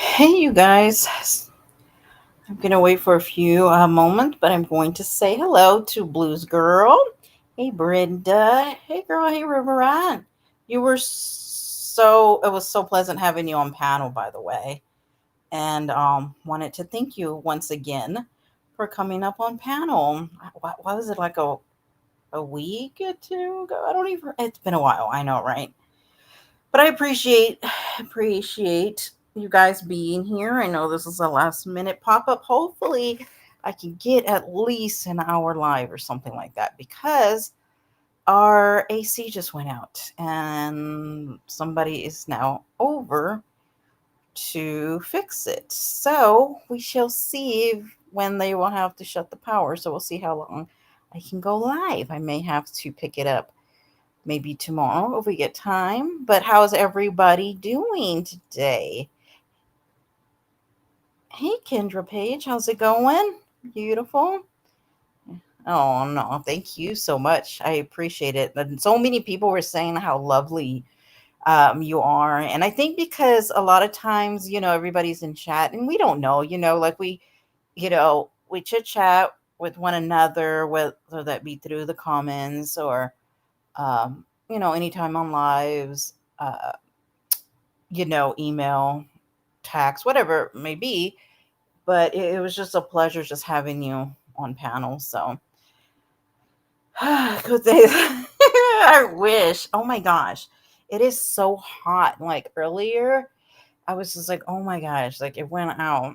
Hey, you guys. I'm going to wait for a few moments, but I'm going to say hello to Blues Girl. Hey, Brenda. Hey, girl. Hey, Riverine. It was so pleasant having you on panel, by the way. And wanted to thank you once again for coming up on panel. What was it, like a week or two ago? I don't even, it's been a while. I know, right? But I appreciate you guys being here. I know this is a last minute pop up. Hopefully, I can get at least an hour live or something like that because our AC just went out and somebody is now over to fix it. So we shall see when they will have to shut the power. So we'll see how long I can go live. I may have to pick it up maybe tomorrow if we get time. But how's everybody doing today? Hey, Kendra Page, how's it going? Beautiful. Oh, no, thank you so much. I appreciate it. And so many people were saying how lovely you are. And I think because a lot of times, everybody's in chat and we don't know, we chit chat with one another, whether that be through the comments or, anytime on lives. Email, text, whatever it may be. But it was just a pleasure just having you on panel. So good day. I wish. Oh my gosh. It is so hot. Like earlier, I was just like, oh my gosh, like it went out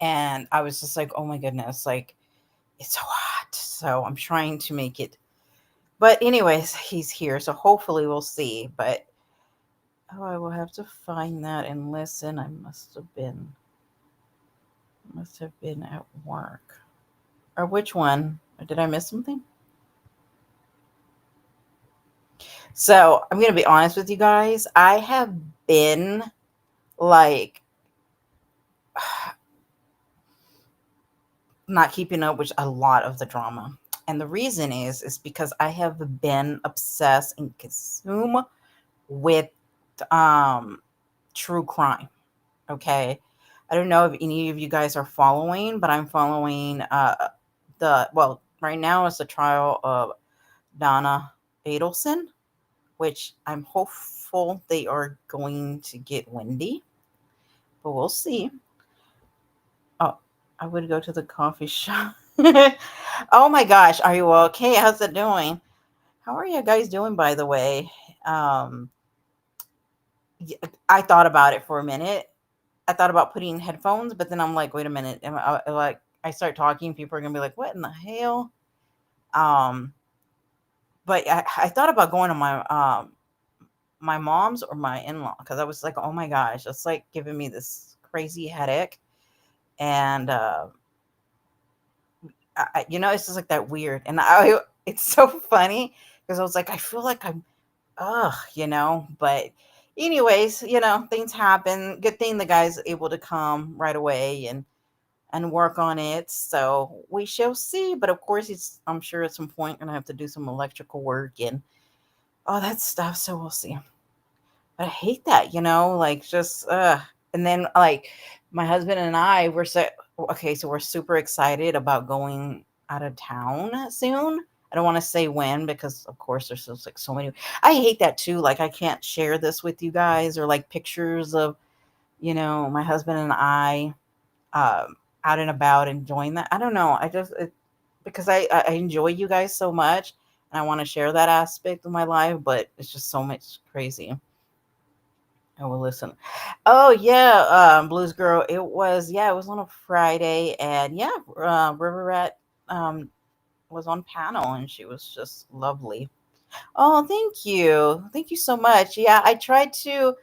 and I was just like, oh my goodness, like it's so hot. So I'm trying to make it. But anyways, he's here. So hopefully we'll see. But oh, I will have to find that and listen. I must have been at work. Or which one? Or did I miss something? So I'm gonna be honest with you guys. I have been like not keeping up with a lot of the drama. And the reason is because I have been obsessed and consumed with um true crime. Okay. I don't know if any of you guys are following, but I'm following right now it's the trial of Donna Adelson, which I'm hopeful they are going to get Wendy, but we'll see. Oh, I would go to the coffee shop. Oh my gosh, are you okay? How's it doing? How are you guys doing, by the way? Um, I thought about it for a minute. I thought about putting headphones, but then I'm like, wait a minute. Like, I start talking, people are gonna be like, what in the hell? Um, but I thought about going to my mom's or my in-law because I was like, oh my gosh, it's like giving me this crazy headache. And it's just like that weird. And it's so funny because I was like, I feel like but anyways, things happen. Good thing the guy's able to come right away and work on it. So we shall see. But of course, I'm sure at some point gonna have to do some electrical work and all that stuff. So we'll see. But I hate that, like just and then like my husband and I were so we're super excited about going out of town soon. I don't want to say when because of course there's just like so many. I hate that too. Like I can't share this with you guys or like pictures of, my husband and I out and about enjoying that. I don't know. Because I enjoy you guys so much and I want to share that aspect of my life, but it's just so much crazy. I will listen. Oh yeah, Blues Girl. It was on a Friday, and yeah, River Rat was on panel, and she was just lovely. Oh, thank you so much. Yeah, I try to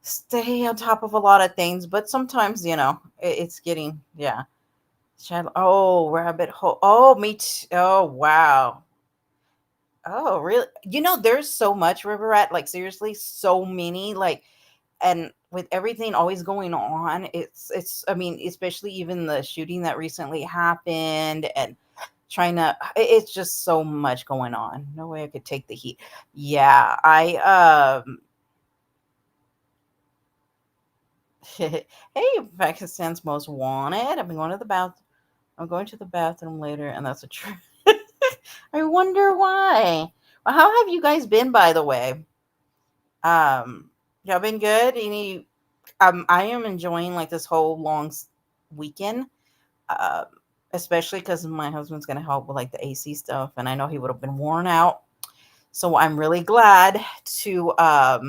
stay on top of a lot of things, but sometimes it's getting Oh, rabbit hole. Oh, me too. Oh, wow. Oh, really? There's so much River Rat. Like seriously, so many. Like and with everything always going on, it's I mean, especially even the shooting that recently happened and trying to it's just so much going on. No way I could take the heat. Yeah, I Hey, Pakistan's most wanted. I'm going to the bathroom later, and that's a true. I wonder why. Well, how have you guys been, by the way? Y'all been good? Any? I am enjoying like this whole long weekend. Um, Especially because my husband's gonna help with like the AC stuff, and I know he would have been worn out. So I'm really glad to have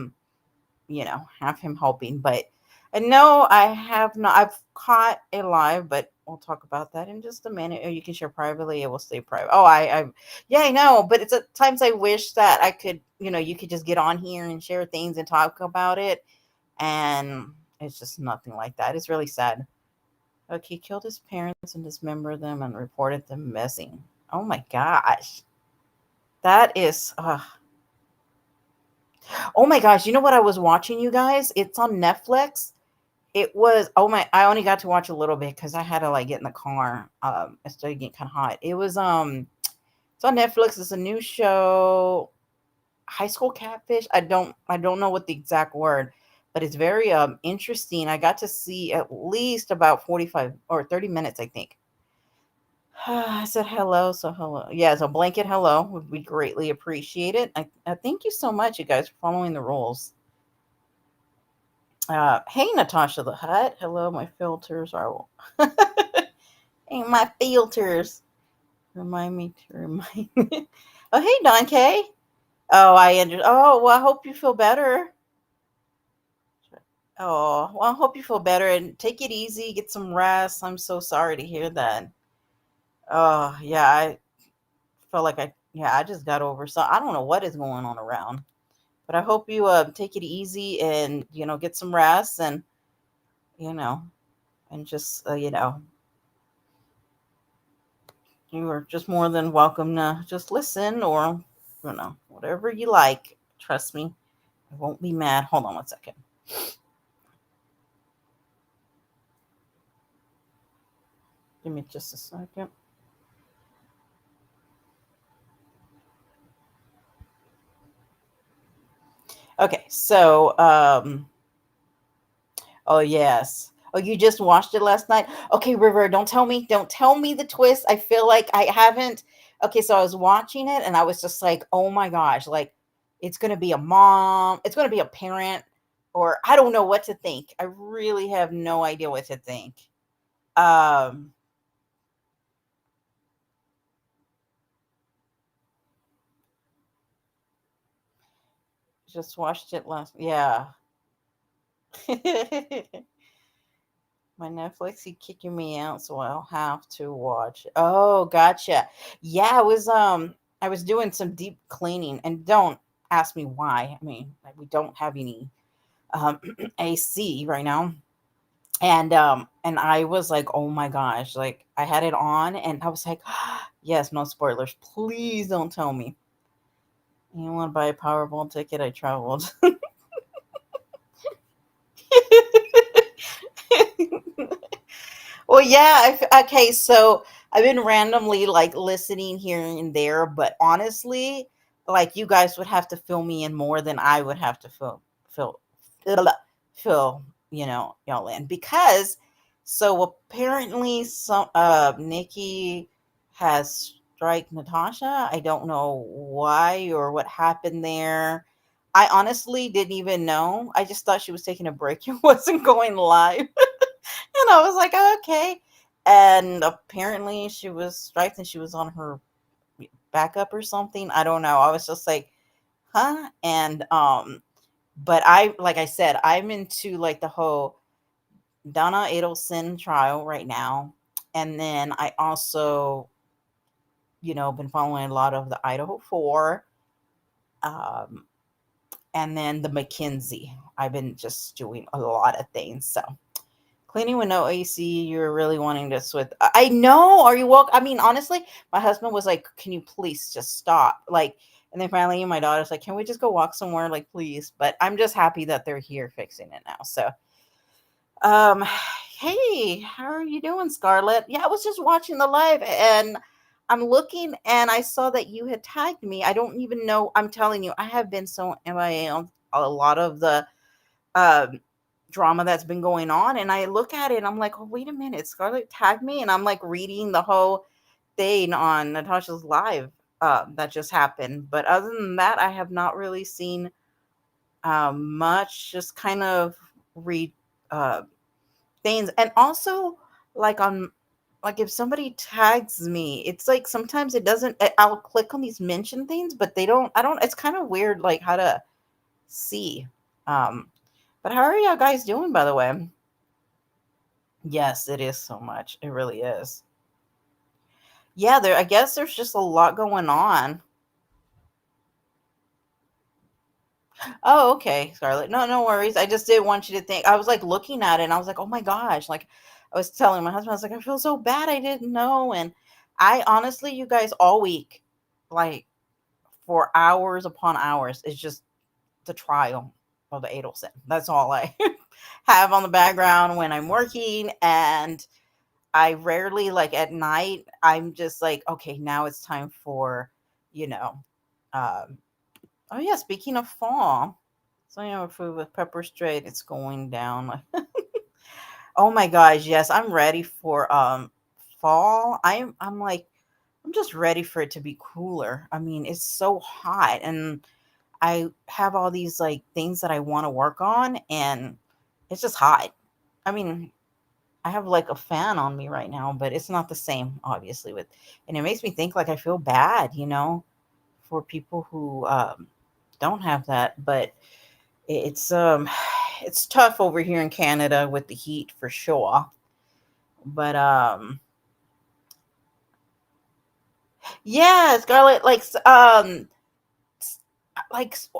him helping. But and no, I have not. I've caught a live, but we'll talk about that in just a minute. Or you can share privately. It will stay private. Oh, yeah, I know. But it's at times I wish that I could, you could just get on here and share things and talk about it, and it's just nothing like that. It's really sad. Like he killed his parents and dismembered them and reported them missing. Oh my gosh, that is. Oh my gosh, you know what I was watching, you guys? It's on Netflix. It was oh my I only got to watch a little bit because I had to like get in the car. It started getting kind of hot. It's on Netflix. It's a new show, High School Catfish. I don't know what the exact word, but it's very interesting. I got to see at least about 45 or 30 minutes, I think. I said hello, so hello. Yeah, so blanket hello would be greatly appreciated. I thank you so much, you guys, for following the rules. Hey, Natasha the Hut. Hello, my filters are. Hey, my filters. Remind me to remind me. Oh, hey, Don K. Oh, I under. Oh, well, I hope you feel better. Oh, well, I hope you feel better and take it easy. Get some rest. I'm so sorry to hear that. Oh, yeah, I felt like I just got over. So I don't know what is going on around, but I hope you take it easy and get some rest and you know and just you are just more than welcome to just listen or, whatever you like. Trust me, I won't be mad. Hold on one second. Give me just a second. Okay, so, oh, yes. Oh, you just watched it last night? Okay, River, don't tell me the twist. I feel like I haven't. Okay, so I was watching it and I was just like, oh my gosh, like it's going to be a mom, it's going to be a parent, or I don't know what to think. I really have no idea what to think. Um, just watched it last. Yeah. My Netflix, he kicking me out, so I'll have to watch. Oh, gotcha. Yeah, I was doing some deep cleaning, and don't ask me why. I mean, like, we don't have any AC right now, and I was like, oh my gosh, like I had it on, and I was like, yes, no spoilers, please don't tell me. You want to buy a Powerball ticket? I traveled. Well, yeah. Okay, so I've been randomly like listening here and there, but honestly, like you guys would have to fill me in more than I would have to fill ugh, fill y'all in because so apparently some Nikki has strike Natasha. I don't know why or what happened there. I honestly didn't even know. I just thought she was taking a break and wasn't going live. And I was like, "Oh, okay." And apparently she was striped and she was on her backup or something. I don't know. I was just like, huh? And but like I said, I'm into like the whole Donna Adelson trial right now. And then I also, been following a lot of the Idaho 4. Um, and then the McKinsey. I've been just doing a lot of things. So cleaning with no AC, you're really wanting to switch. I know. Are you woke? I mean, honestly, my husband was like, "Can you please just stop?" Like, and then finally, my daughter's like, "Can we just go walk somewhere?" Like, please. But I'm just happy that they're here fixing it now. So, um, hey, how are you doing, Scarlett? Yeah, I was just watching the live and I'm looking and I saw that you had tagged me. I don't even know. I'm telling you, I have been so MIA on a lot of the um drama that's been going on. And I look at it and I'm like, oh, wait a minute, Scarlett tagged me. And I'm like reading the whole thing on Natasha's live that just happened. But other than that, I have not really seen much, just kind of read uh, things. And also, like on, like if somebody tags me, it's like sometimes it doesn't, I'll click on these mention things, but they don't, I don't, it's kind of weird, like how to see. Um, but how are y'all guys doing, by the way? Yes, it is so much. It really is. Yeah, there, I guess there's just a lot going on. Oh, okay, Scarlett. No, no worries. I just didn't want you to think. I was like looking at it and I was like, oh my gosh. Like I was telling my husband, I was like, I feel so bad. I didn't know. And I honestly, you guys, all week, like for hours upon hours, it's just the trial of the Adelson. That's all I have on the background when I'm working. And I rarely, like at night, I'm just like, okay, now it's time for, you know, um, oh yeah, speaking of fall, so food with pepper straight, it's going down. Oh my gosh, yes, I'm ready for fall. I'm like I'm just ready for it to be cooler. I mean, it's so hot and I have all these like things that I want to work on and it's just hot. I mean, I have like a fan on me right now, but it's not the same obviously with, and it makes me think like I feel bad, for people who don't have that, but it's it's tough over here in Canada with the heat for sure. But yeah, Scarlett, like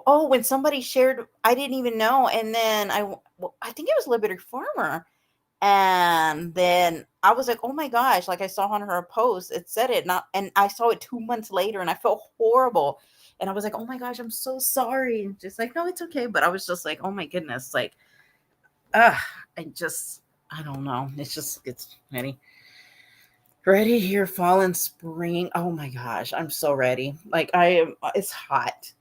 oh, when somebody shared, I didn't even know, and then well, I think it was Liberty Farmer, and then I was like, oh my gosh, like I saw on her post, it said it, not, and I saw it 2 months later, and I felt horrible, and I was like, oh my gosh, I'm so sorry, and just like, no, it's okay, but I was just like, oh my goodness, like, uh, I just, I don't know, it's ready here, fall and spring. Oh my gosh, I'm so ready. Like I am, it's hot.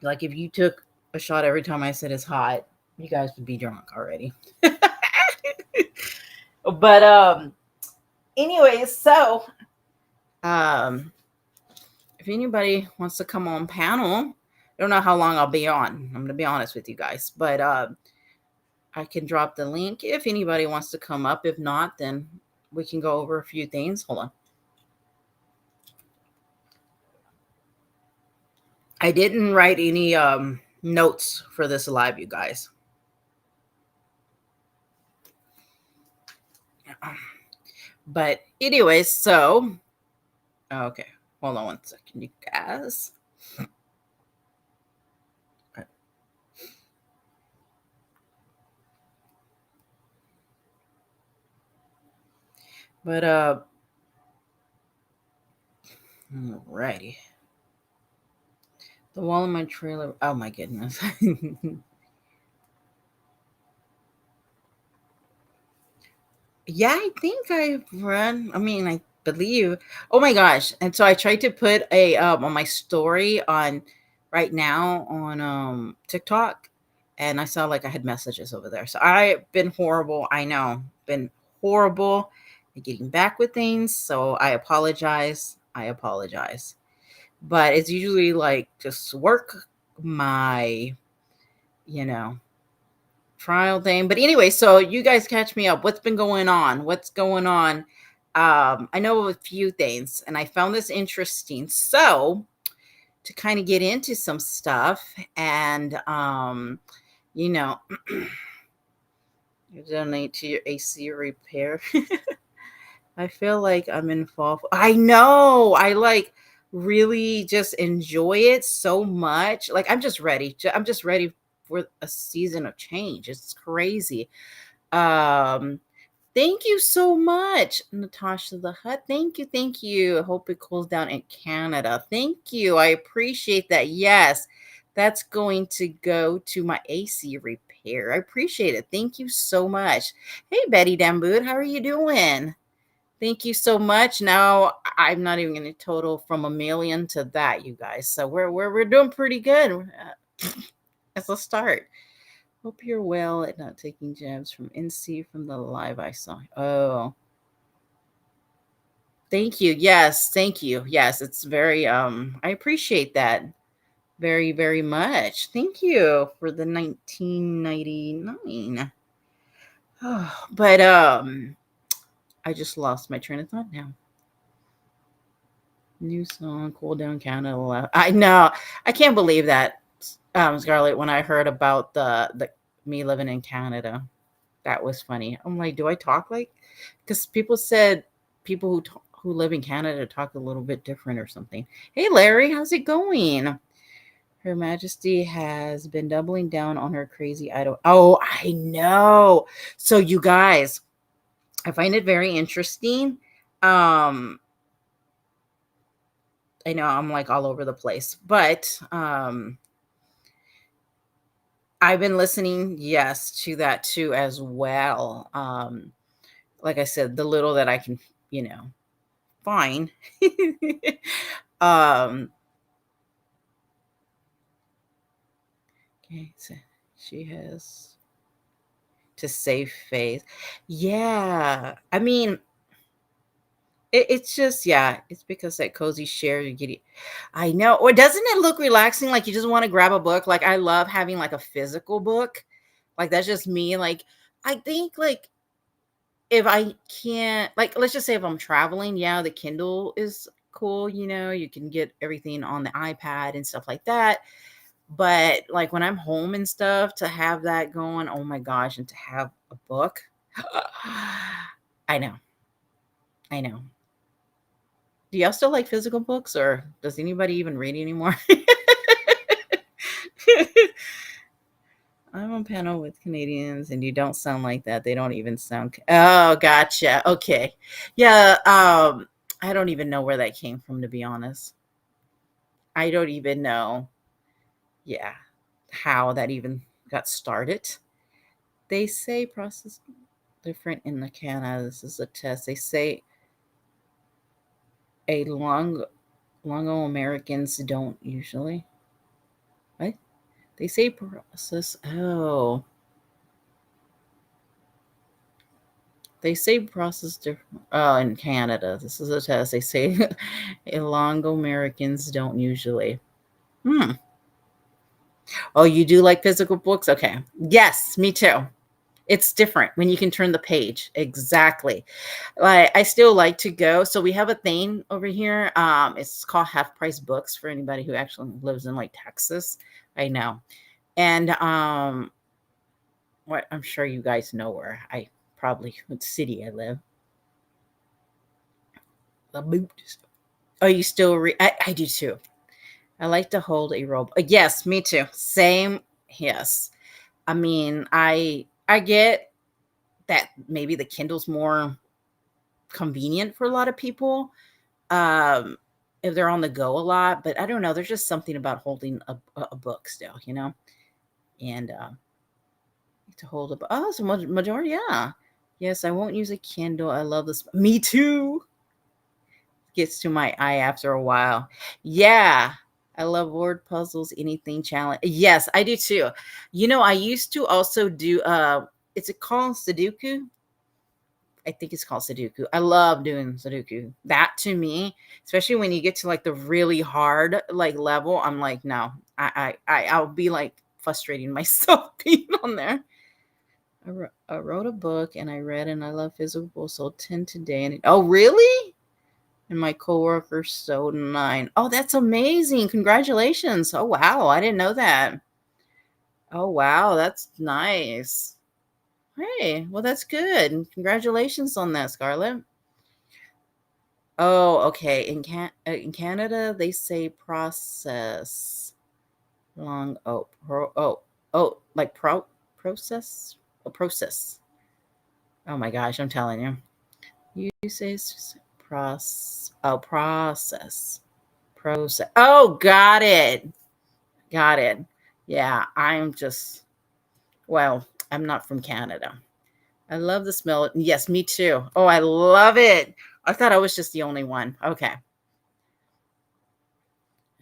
Like if you took a shot every time I said it's hot, you guys would be drunk already. But anyways, so um if anybody wants to come on panel, I don't know how long I'll be on. I'm gonna be honest with you guys, but I can drop the link if anybody wants to come up. If not, then we can go over a few things. Hold on. I didn't write any notes for this live, you guys. But anyways, so okay, hold on one second, you guys. But alrighty. The wall in my trailer. Oh my goodness. Yeah, I think I've run. I mean, I believe. Oh my gosh! And so I tried to put a on my story on right now on TikTok, and I saw like I had messages over there. So I've been horrible. I know, been horrible at getting back with things. So I apologize. I apologize. But it's usually like just work, my you know trial thing. But anyway, so you guys catch me up. What's been going on? What's going on? I know a few things and I found this interesting. So to kind of get into some stuff and you know, you donate to your AC repair. I feel like I'm in fall. I know. I like really just enjoy it so much. Like I'm just ready. I'm just ready for a season of change. It's crazy. Um, Thank you so much, Natasha the Hut. Thank you, thank you. I hope it cools down in Canada. Thank you. I appreciate that. Yes, that's going to go to my AC repair. I appreciate it. Thank you so much. Hey, Betty Dambood, how are you doing? Thank you so much. Now I'm not even going to total from a million to that, you guys. So we're doing pretty good. It's a start. Hope you're well and not taking jabs from NC from the live I saw. Oh, thank you. Yes, thank you. Yes, it's very I appreciate that very, very much. Thank you for the 1999. Oh, but I just lost my train of thought now. New song, Cool Down Canada. I know. I can't believe that, Scarlett, when I heard about the me living in Canada. That was funny. I'm like, do I talk like? Because people said people who live in Canada talk a little bit different or something. Hey, Larry, how's it going? Her Majesty has been doubling down on her crazy idol. Oh, I know. So you guys, I find it very interesting. Um, I know I'm like all over the place, but I've been listening, yes, to that too as well. Like I said, the little that I can, you know, fine. um, okay, so she has to save face. Yeah, I mean, it's just yeah, it's because that cozy share you get. I know, or doesn't it look relaxing? Like you just want to grab a book. Like I love having like a physical book. Like that's just me. Like I think like if I can't, like, let's just say if I'm traveling, yeah, the Kindle is cool. You know, you can get everything on the iPad and stuff like that. But like when I'm home and stuff, to have that going, oh my gosh, and to have a book, I know, I know. Do y'all still like physical books, or does anybody even read anymore? I'm on panel with Canadians, and you don't sound like that. They don't even sound. Oh, gotcha. Okay, yeah. I don't even know where that came from, to be honest. I don't even know. Yeah, how that even got started. They say process different in the Canada. This is a test. They say a Longo Americans don't usually. What? They say process. Oh, they say process different. Oh, in Canada, this is a test. They say Longo Americans don't usually. Hmm. Oh, you do like physical books? Okay. Yes, me too. It's different when you can turn the page. Exactly. Like I still like to go. So we have a thing over here. It's called Half Price Books for anybody who actually lives in like Texas. I know. And what I'm sure you guys know where I probably what city I live. The boot. Oh, you still read? I do too. I like to hold a robe. Yes, me too. Same. Yes. I mean, I get that maybe the Kindle's more convenient for a lot of people, um, if they're on the go a lot. But I don't know. There's just something about holding a book still, you know, and to hold a book. Oh, so majority, yeah. Yes, I won't use a Kindle. I love this. Me too. Gets to my eye after a while. Yeah. I love word puzzles, anything challenge. Yes, I do too. You know, I used to also do it's a called Sudoku. I think it's called Sudoku. I love doing Sudoku. That to me, especially when you get to like the really hard like level, I'm like, no, I'll be like frustrating myself being on there. I wrote a book and I read and I love physical, so 10 today. And oh, really? And my coworker sold 9. Oh, that's amazing! Congratulations! Oh wow, I didn't know that. Oh wow, that's nice. Hey, well that's good. Congratulations on that, Scarlett. Oh, okay. In Canada, they say process long. Like process a process. Oh my gosh, I'm telling you. You say process process. Oh, got it. Got it. Yeah, I'm just well. I'm not from Canada. I love the smell. Yes, me too. Oh, I love it. I thought I was just the only one. Okay.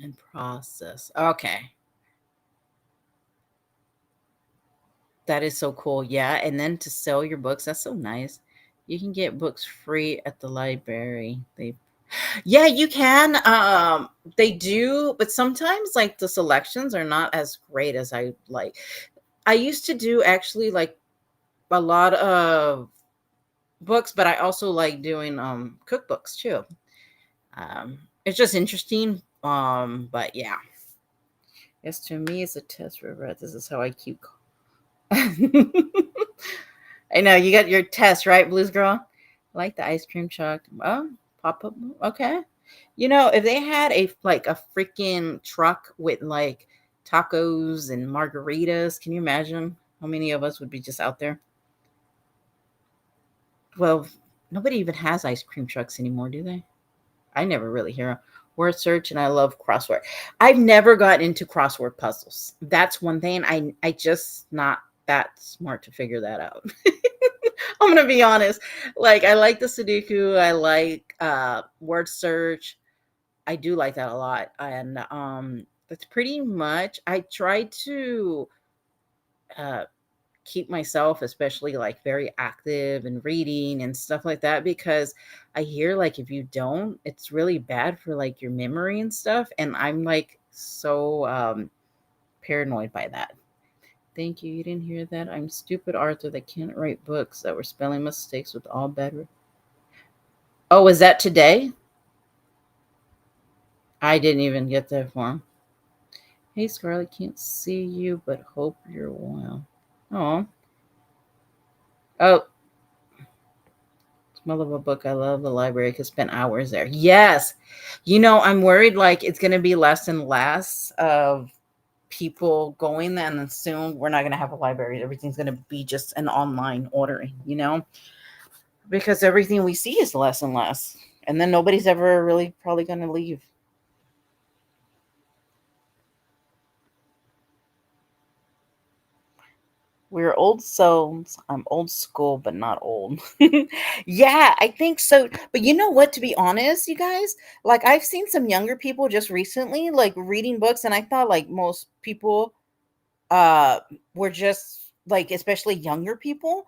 And process. Okay. That is so cool. Yeah, and then to sell your books, that's so nice. You can get books free at the library. They Yeah, you can. They do, but sometimes like the selections are not as great as I like. I used to do actually like a lot of books, but I also like doing cookbooks too. It's just interesting. But yeah. Yes, to me it's a test regret. This is how I keep I know you got your test, right, Blues Girl? I like the ice cream truck. Oh, pop up. Okay. You know, if they had a freaking truck with like tacos and margaritas, can you imagine how many of us would be just out there? Well, nobody even has ice cream trucks anymore, do they? I never really hear 'em. Word search, and I love crossword. I've never got into crossword puzzles. That's one thing I just not that smart to figure that out. I'm gonna be honest. Like I like the Sudoku. I like word search. I do like that a lot, and that's pretty much. I try to uh, keep myself, especially like very active and reading and stuff like that, because I hear like if you don't, it's really bad for like your memory and stuff. And I'm like so paranoid by that. Thank you. You didn't hear that? I'm stupid Arthur that can't write books that were spelling mistakes with all bad. Oh, was that today? I didn't even get that form. Hey, Scarlett, can't see you, but hope you're well. Oh, oh, smell of a book. I love the library. I could spend hours there. Yes. You know, I'm worried like it's going to be less and less of people going, and then soon we're not going to have a library. Everything's going to be just an online ordering, because everything we see is less and less. And then nobody's ever really probably going to leave. We're old souls. I'm old school, but not old. Yeah, I think so. But you know what? To be honest, you guys, like I've seen some younger people just recently, like reading books, and I thought like most people uh were just like, especially younger people,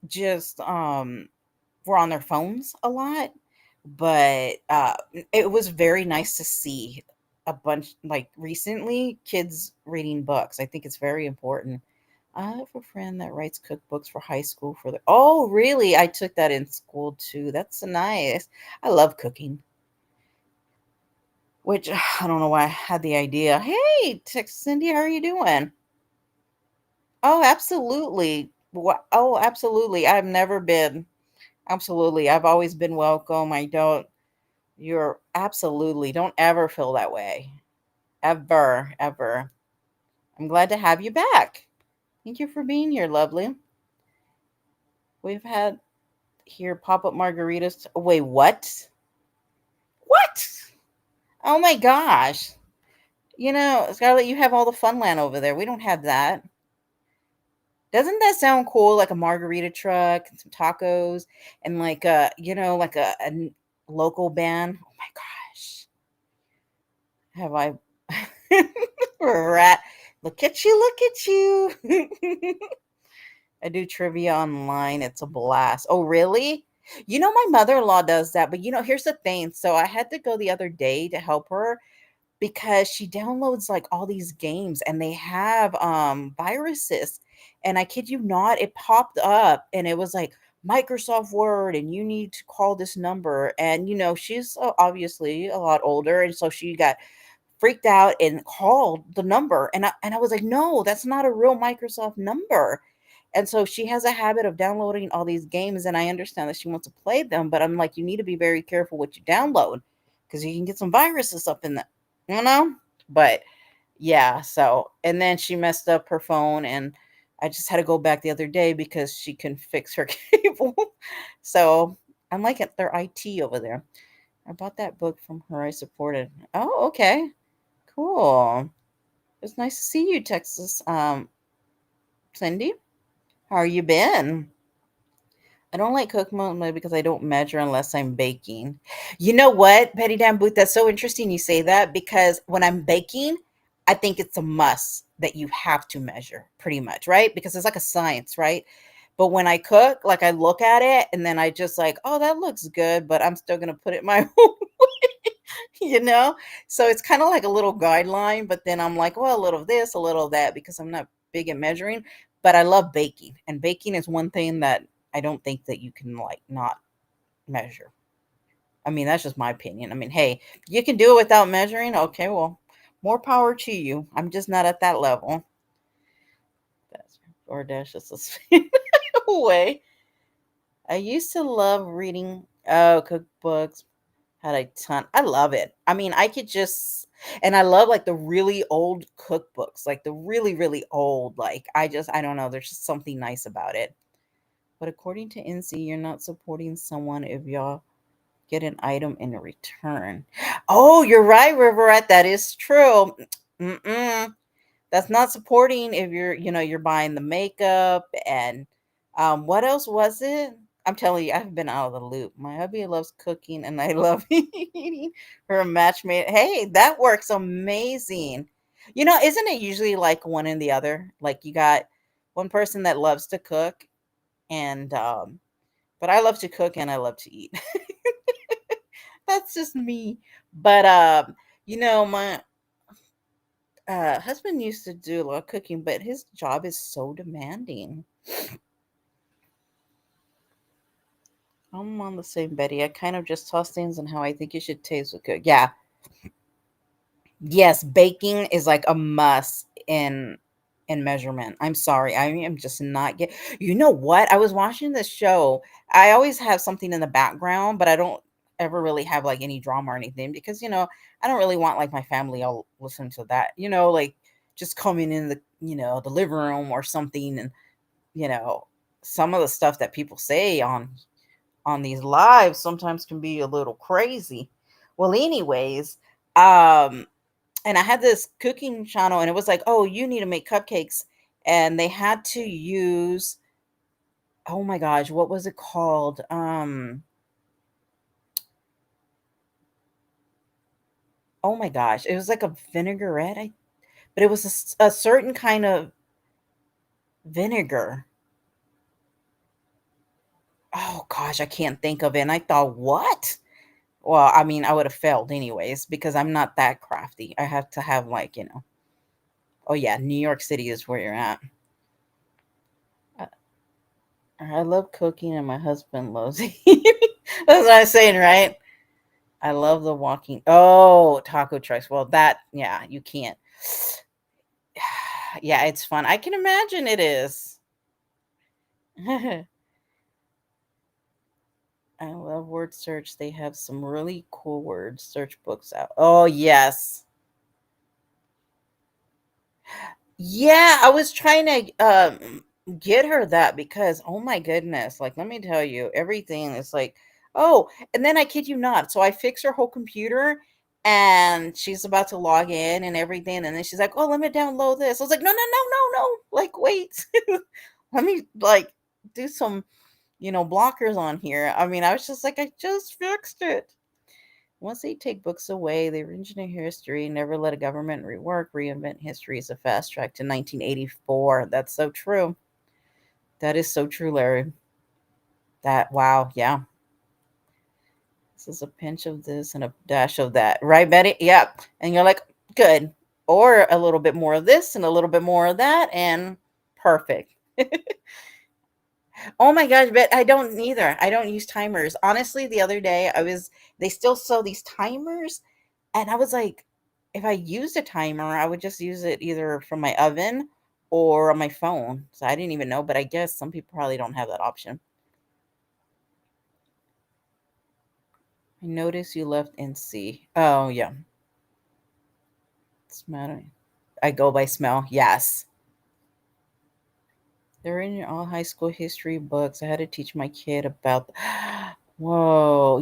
just were on their phones a lot. But it was very nice to see a bunch like recently kids reading books. I think it's very important. I have a friend that writes cookbooks for high school for the Oh, really? I took that in school too. That's nice. I love cooking, which I don't know why I had the idea. Hey, Tex Cindy, how are you doing? Oh, absolutely. Oh, absolutely. I've never been. Absolutely. I've always been welcome. I don't You're absolutely don't ever feel that way. Ever, ever. I'm glad to have you back. Thank you for being here, lovely. We've had here pop-up margaritas. Wait, what? What? Oh my gosh. Scarlett, you have all the fun land over there. We don't have that. Doesn't that sound cool? Like a margarita truck and some tacos and like local band. Oh my gosh. Have I rat? Look at you, look at you. I do trivia online. It's a blast. Oh, really? My mother-in-law does that, but here's the thing. So I had to go the other day to help her because she downloads like all these games and they have viruses. And I kid you not, it popped up and it was like Microsoft Word and you need to call this number. And she's obviously a lot older, and so she got freaked out and called the number. And I was like, no, that's not a real Microsoft number. And so she has a habit of downloading all these games, and I understand that she wants to play them, but I'm like, you need to be very careful what you download because you can get some viruses up in that, you know? But yeah, so and then she messed up her phone, and I just had to go back the other day because she couldn't fix her cable. So I'm like at their IT over there. I bought that book from her. I supported. Oh, okay. Cool. It's nice to see you, Texas. Cindy, how are you been? I don't like cook mode because I don't measure unless I'm baking. You know what, Betty Dan Booth? That's so interesting you say that because when I'm baking, I think it's a must that you have to measure pretty much, right? Because it's like a science, right? But when I cook, like I look at it and then I just like, oh, that looks good, but I'm still gonna put it my own way, you know? So it's kind of like a little guideline, but then I'm like, well, a little of this, a little of that, because I'm not big at measuring. But I love baking. And baking is one thing that I don't think that you can like not measure. I mean, that's just my opinion. I mean, hey, you can do it without measuring. Okay, well, more power to you. I'm just not at that level. That's or dash is a way. I used to love reading cookbooks. Had a ton. I love it. I mean, I could just and I love like the really old cookbooks, like the really, really old. Like I don't know. There's just something nice about it. But according to NC, you're not supporting someone if y'all get an item in return. Oh, you're right, Riverette. That is true. Mm-mm. That's not supporting if you're buying the makeup and what else was it? I'm telling you, I've been out of the loop. My hubby loves cooking and I love eating her match made. Hey, that works amazing. Isn't it usually like one and the other? Like you got one person that loves to cook and but I love to cook and I love to eat. That's just me. But my husband used to do a lot of cooking, but his job is so demanding. I'm on the same Betty. I kind of just toss things and how I think you should taste with cook. Yeah. Yes, baking is like a must in measurement. I'm sorry. I am just not get You know what? I was watching this show. I always have something in the background, but I don't ever really have like any drama or anything because I don't really want like my family all listen to that. Like just coming in the living room or something and you know some of the stuff that people say on these lives sometimes can be a little crazy. Well, anyways, um and I had this cooking channel and it was like, "Oh, you need to make cupcakes." And they had to use oh my gosh, what was it called? Oh my gosh, it was like a vinaigrette, but it was a certain kind of vinegar. Oh gosh, I can't think of it. And I thought, "What?" Well, I mean, I would have failed anyways because I'm not that crafty. I have to have oh yeah, New York City is where you're at. I I love cooking and my husband loves eating. That's what I'm saying, right? I love the walking. Oh, taco trucks. Well, that yeah, you can't. Yeah, it's fun. I can imagine it is. I love word search. They have some really cool word search books out. Oh, yes. Yeah, I was trying to get her that because oh my goodness, like let me tell you, everything is like, oh, and then I kid you not. So I fix her whole computer and she's about to log in and everything, and then she's like, "Oh, let me download this." I was like, "No, no, no, no, no. Like, wait. Let me like do some, blockers on here." I mean, I was just like, "I just fixed it." Once they take books away, they reengineer history, never let a government rework, reinvent history is a fast track to 1984. That's so true. That is so true, Larry. Wow, yeah. This is a pinch of this and a dash of that. Right, Betty? Yep. And you're like, good. Or a little bit more of this and a little bit more of that, and perfect. Oh my gosh, but I don't either. I don't use timers. Honestly, the other day they still sell these timers. And I was like, if I used a timer, I would just use it either from my oven or on my phone. So I didn't even know, but I guess some people probably don't have that option. I noticed you left NC. Oh, yeah. Smell. I go by smell. Yes. They're in your all high school history books. I had to teach my kid about Whoa.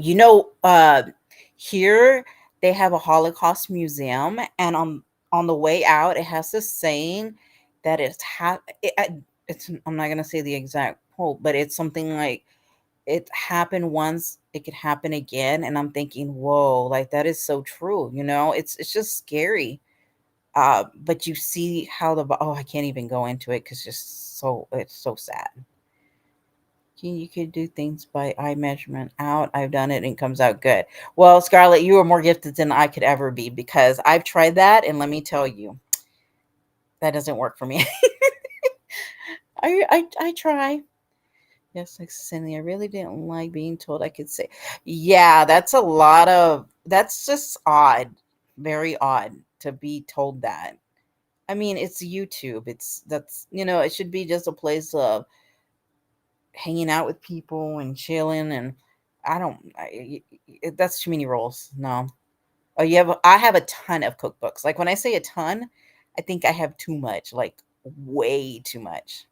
Here they have a Holocaust museum and on the way out it has this saying that it's I'm not going to say the exact quote, but it's something like it happened once, it could happen again, and I'm thinking, "Whoa, like that is so true." It's just scary. But you see how oh, I can't even go into it because just so it's so sad. You could do things by eye measurement out. I've done it and it comes out good. Well, Scarlett, you are more gifted than I could ever be because I've tried that, and let me tell you, that doesn't work for me. I try. Yes, like Cindy, I really didn't like being told I could say. Yeah, that's a lot of. That's just odd, very odd to be told that. I mean, it's YouTube. It should be just a place of hanging out with people and chilling. And I don't. That's too many roles. No. Oh, I have a ton of cookbooks. Like when I say a ton, I think I have too much. Like way too much.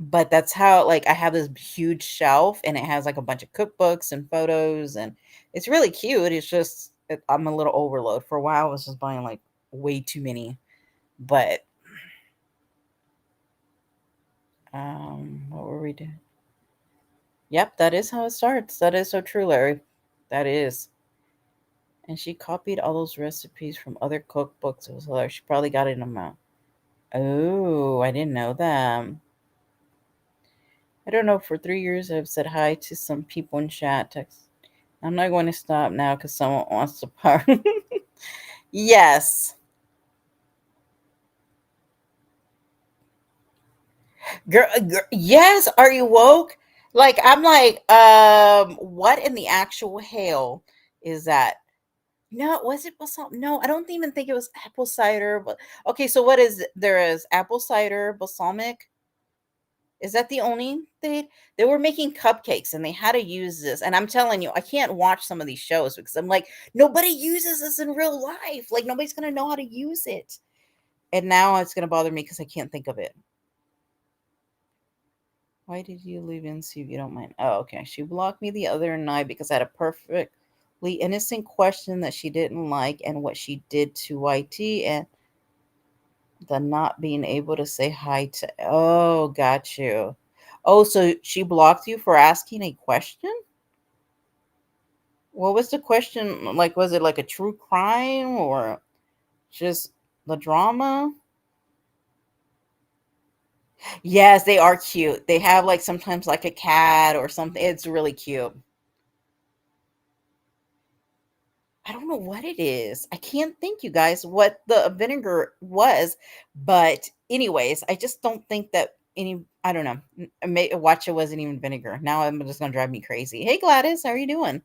But that's how like I have this huge shelf and it has like a bunch of cookbooks and photos and it's really cute. It's just I'm a little overload. For a while I was just buying like way too many. But what were we doing? Yep, that is how it starts. That is so true, Larry. That is. And she copied all those recipes from other cookbooks. It was hilarious. She probably got it in a mouth. Oh, I didn't know that. I don't know. For 3 years, I've said hi to some people in chat. Text. I'm not going to stop now because someone wants to part. Yes, girl. Yes, are you woke? Like I'm like, what in the actual hell is that? No, was it balsamic? No, I don't even think it was apple cider. But okay, so what is it? There is apple cider, balsamic. Is that the only they were making cupcakes and they had to use this? And I'm telling you, I can't watch some of these shows because I'm like, nobody uses this in real life. Like nobody's gonna know how to use it. And now it's gonna bother me because I can't think of it. Why did you leave in? See if you don't mind. Oh, okay. She blocked me the other night because I had a perfectly innocent question that she didn't like and what she did to YT and the not being able to say hi to. Oh, got you. Oh, so she blocked you for asking a question? What was the question? Like, was it like a true crime or just the drama? Yes, they are cute. They have like sometimes like a cat or something. It's really cute. I don't know what it is. I can't think, you guys, what the vinegar was. But, anyways, I just don't think that I don't know. Watch it wasn't even vinegar. Now I'm just going to drive me crazy. Hey, Gladys, how are you doing?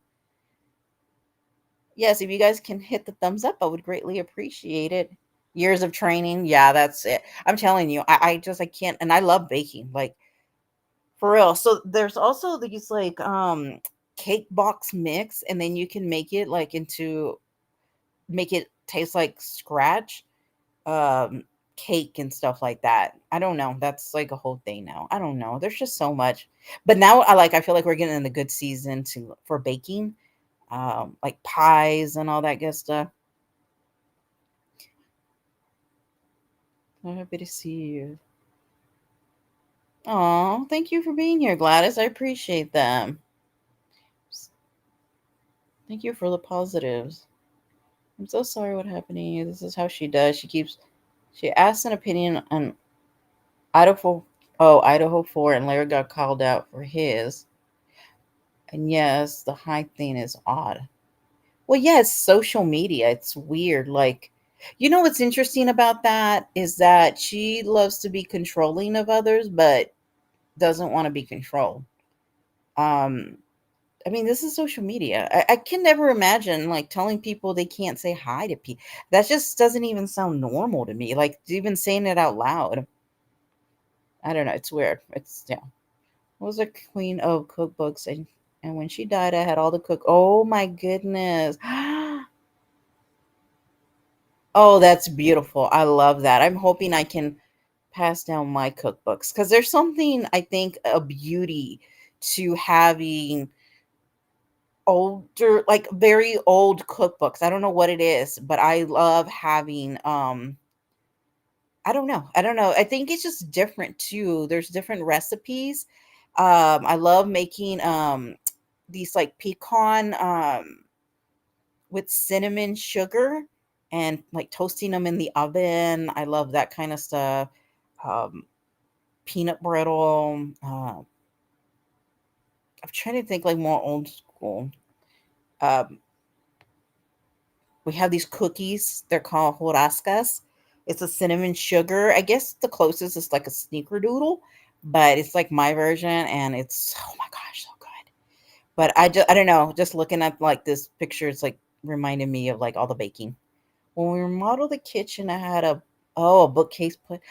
Yes, if you guys can hit the thumbs up, I would greatly appreciate it. Years of training. Yeah, that's it. I'm telling you, I can't. And I love baking. Like, for real. So there's also these like cake box mix, and then you can make it taste like scratch um cake and stuff like that. I don't know. That's like a whole thing now. I don't know. There's just so much. But now I feel like we're getting in the good season to for baking. Like pies and all that good stuff. I'm happy to see you. Oh, thank you for being here, Gladys. I appreciate that. Thank you for the positives. I'm so sorry what happened to you. This is how she does. She asks an opinion on Idaho, Idaho 4, and Larry got called out for his. And yes, the height thing is odd. Well, yeah, it's social media. It's weird. Like, what's interesting about that is that she loves to be controlling of others, but doesn't want to be controlled. Um, I mean, this is social media. I can never imagine like telling people they can't say hi to people. That just doesn't even sound normal to me. Like even saying it out loud. I don't know. It's weird. It's yeah. Was a queen of cookbooks and when she died I had all the cook. Oh my goodness. Oh, that's beautiful. I love that. I'm hoping I can pass down my cookbooks cuz there's something I think a beauty to having older like very old cookbooks. I don't know what it is, but I love having I don't know. I don't know. I think it's just different too. There's different recipes. I love making these like pecan with cinnamon sugar and like toasting them in the oven. I love that kind of stuff. Um, Peanut brittle. I'm trying to think like more old school. Um, we have these cookies. They're called horascas. It's a cinnamon sugar. I guess the closest is like a sneakerdoodle, but it's like my version, and it's oh my gosh, so good. But I don't know. Just looking at like this picture, it's like reminding me of like all the baking. When we remodeled the kitchen, I had a bookcase put.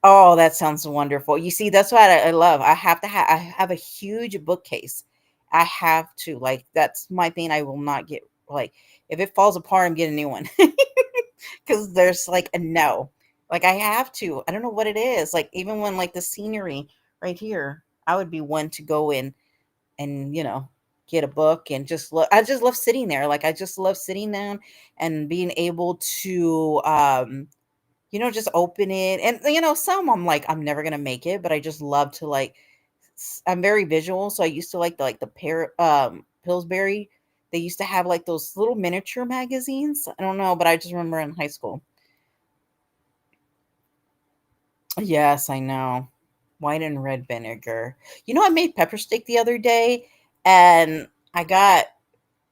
Oh, that sounds wonderful. You see, that's what I love. I have a huge bookcase. I have to like that's my thing. I will not get like if it falls apart, I'm getting a new one because there's like a no. Like I have to. I don't know what it is. Like even when like the scenery right here, I would be one to go in and get a book and just look. I just love sitting there. Like I just love sitting down and being able to just open it. And some I'm like I'm never gonna make it, but I just love to like I'm very visual, so I used to like the pair Pillsbury. They used to have like those little miniature magazines. I don't know, but I just remember in high school. Yes, I know. White and red vinegar. I made pepper steak the other day, and I got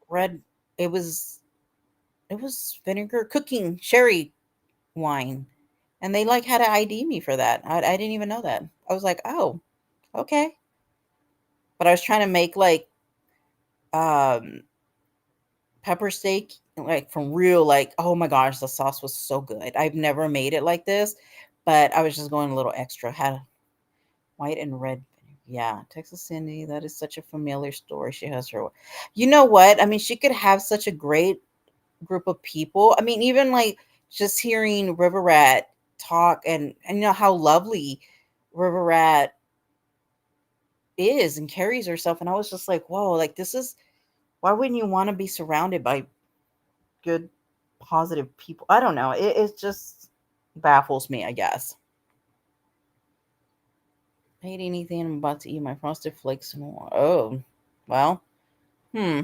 red. It was vinegar cooking sherry wine, and they like had to ID me for that. I didn't even know that. I was like, oh, okay. But I was trying to make like um pepper steak like from real like oh my gosh, the sauce was so good. I've never made it like this, but I was just going a little extra. Had white and red. Yeah, Texas Cindy, that is such a familiar story. She has her. You know what? I mean, she could have such a great group of people. I mean, even like just hearing River Rat talk and how lovely River Rat is and carries herself. And I was just like, whoa, like this is why wouldn't you want to be surrounded by good, positive people? I don't know. It just baffles me, I guess. I hate anything I'm about to eat my frosted flakes and more. Oh, well, hmm.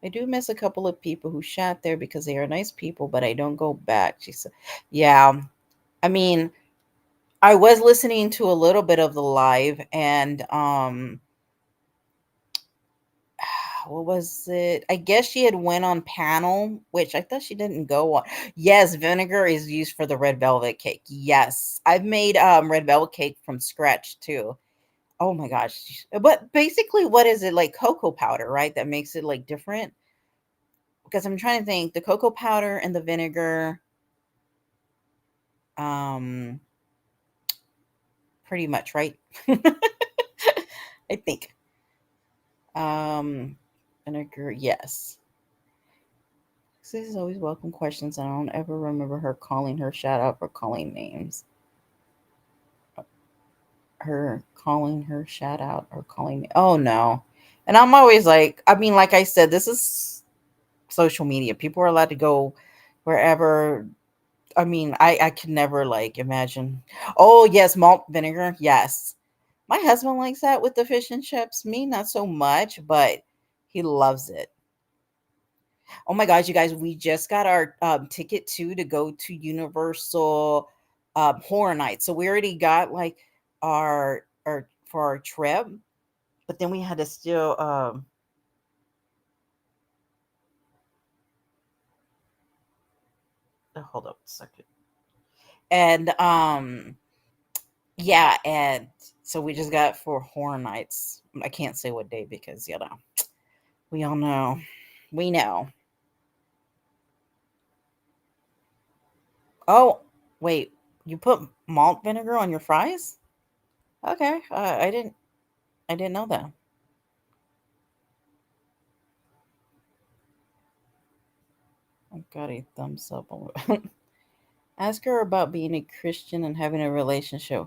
I do miss a couple of people who shat there because they are nice people, but I don't go back. She said, yeah. I mean, I was listening to a little bit of the live and what was it? I guess she had went on panel, which I thought she didn't go on. Yes, vinegar is used for the red velvet cake. Yes. I've made red velvet cake from scratch too. Oh my gosh. But basically what is it? Like cocoa powder, right? That makes it like different? Because I'm trying to think the cocoa powder and the vinegar um pretty much, right? I think. Um Vinegar, yes. This is always welcome questions. I don't ever remember her calling her shout out or calling names. Her calling her shout out or calling me. Oh no. And I'm always like, I mean, like I said, this is social media. People are allowed to go wherever. I mean, I could never like imagine. Oh yes, malt vinegar. Yes. My husband likes that with the fish and chips. Me, not so much, but he loves it. Oh my gosh, you guys, we just got our ticket too to go to Universal Horror Nights. So we already got like our for our trip, but then we had to still hold up a second. And yeah, and so we just got for Horror Nights. I can't say what day because we all know. We know. Oh, wait. You put malt vinegar on your fries? Okay. I didn't know that. I got a thumbs up. Ask her about being a Christian and having a relationship.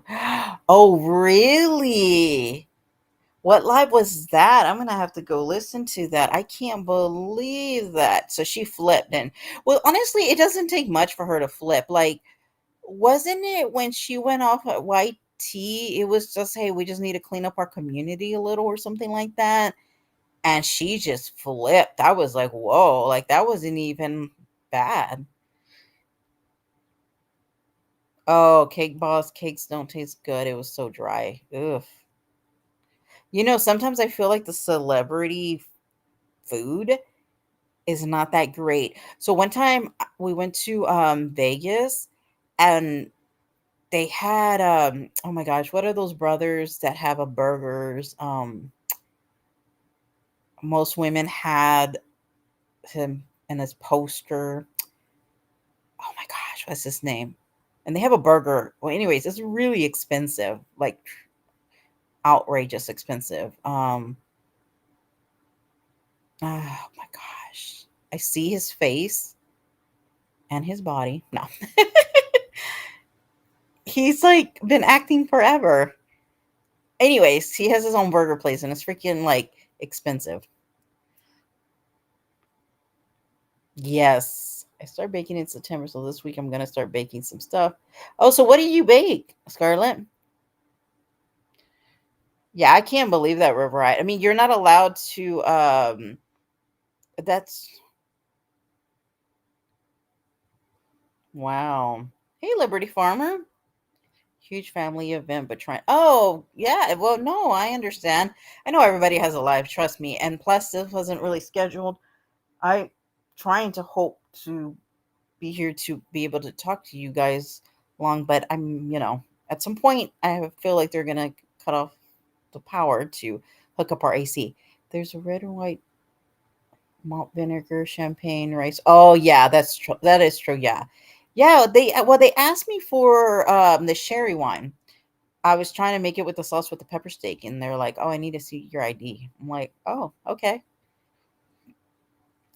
Oh, really? What live was that? I'm gonna have to go listen to that. I can't believe that. So she flipped, and well, honestly, it doesn't take much for her to flip. Like, wasn't it when she went off at White Tea? It was just, hey, we just need to clean up our community a little or something like that. And she just flipped. I was like, whoa, like that wasn't even bad. Oh, Cake Boss cakes don't taste good. It was so dry. Ugh. Sometimes I feel like the celebrity food is not that great. So one time we went to Vegas and they had oh my gosh, what are those brothers that have a burgers? Most women had him in his poster. Oh my gosh, what's his name? And they have a burger. Well, anyways, it's really expensive, like outrageous expensive. Oh my gosh. I see his face and his body. No. He's like been acting forever. Anyways, he has his own burger place and it's freaking like expensive. Yes. I start baking in September, so this week I'm gonna start baking some stuff. Oh, so what do you bake, Scarlett? Yeah, I can't believe that we're right. I mean, you're not allowed to that's wow. Hey, Liberty Farmer. Huge family event, but trying. Oh, yeah. Well, no, I understand. I know everybody has a life, trust me. And plus, this wasn't really scheduled. I trying to hope to be here to be able to talk to you guys long, but at some point, I feel like they're gonna cut off the power to hook up our AC. There's a red and white malt vinegar, champagne, rice. Oh yeah, that's true. That is true. Yeah, yeah. They asked me for the sherry wine. I was trying to make it with the sauce with the pepper steak, and they're like, "Oh, I need to see your ID." I'm like, "Oh, okay."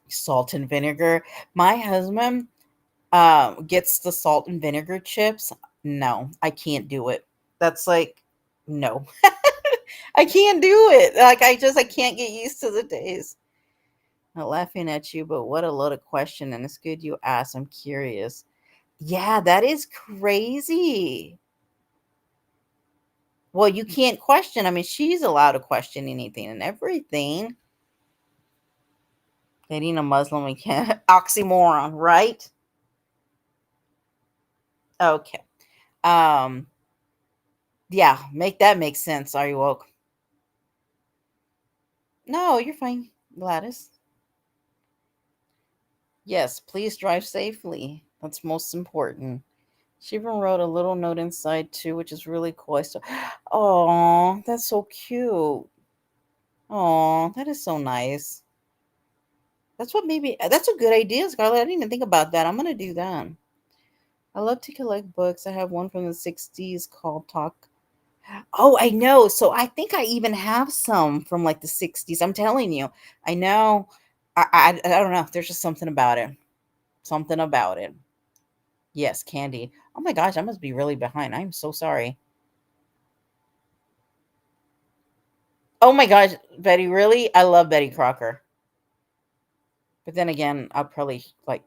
Salt and vinegar. My husband gets the salt and vinegar chips. No, I can't do it. That's like, no, I can't do it. Like I can't get used to the taste. Not laughing at you, but what a loaded question, and it's good you asked. I'm curious. Yeah, that is crazy. Well, you can't question. I mean, she's allowed to question anything and everything. Dating a Muslim, we can't. Oxymoron, right? Okay. Um, yeah, make that make sense. Are you woke? No, you're fine, Gladys. Yes, please drive safely. That's most important. She even wrote a little note inside too, which is really cool. Oh, that's so cute. Oh, that is so nice. That's a good idea, Scarlett. I didn't even think about that. I'm gonna do that. I love to collect books. I have one from the 60s called Talk. Oh, I know. So I think I even have some from like the 60s. I'm telling you. I know. I don't know. There's just something about it. Something about it. Yes, candy. Oh my gosh, I must be really behind. I'm so sorry. Oh my gosh, Betty, really? I love Betty Crocker. But then again, I'll probably like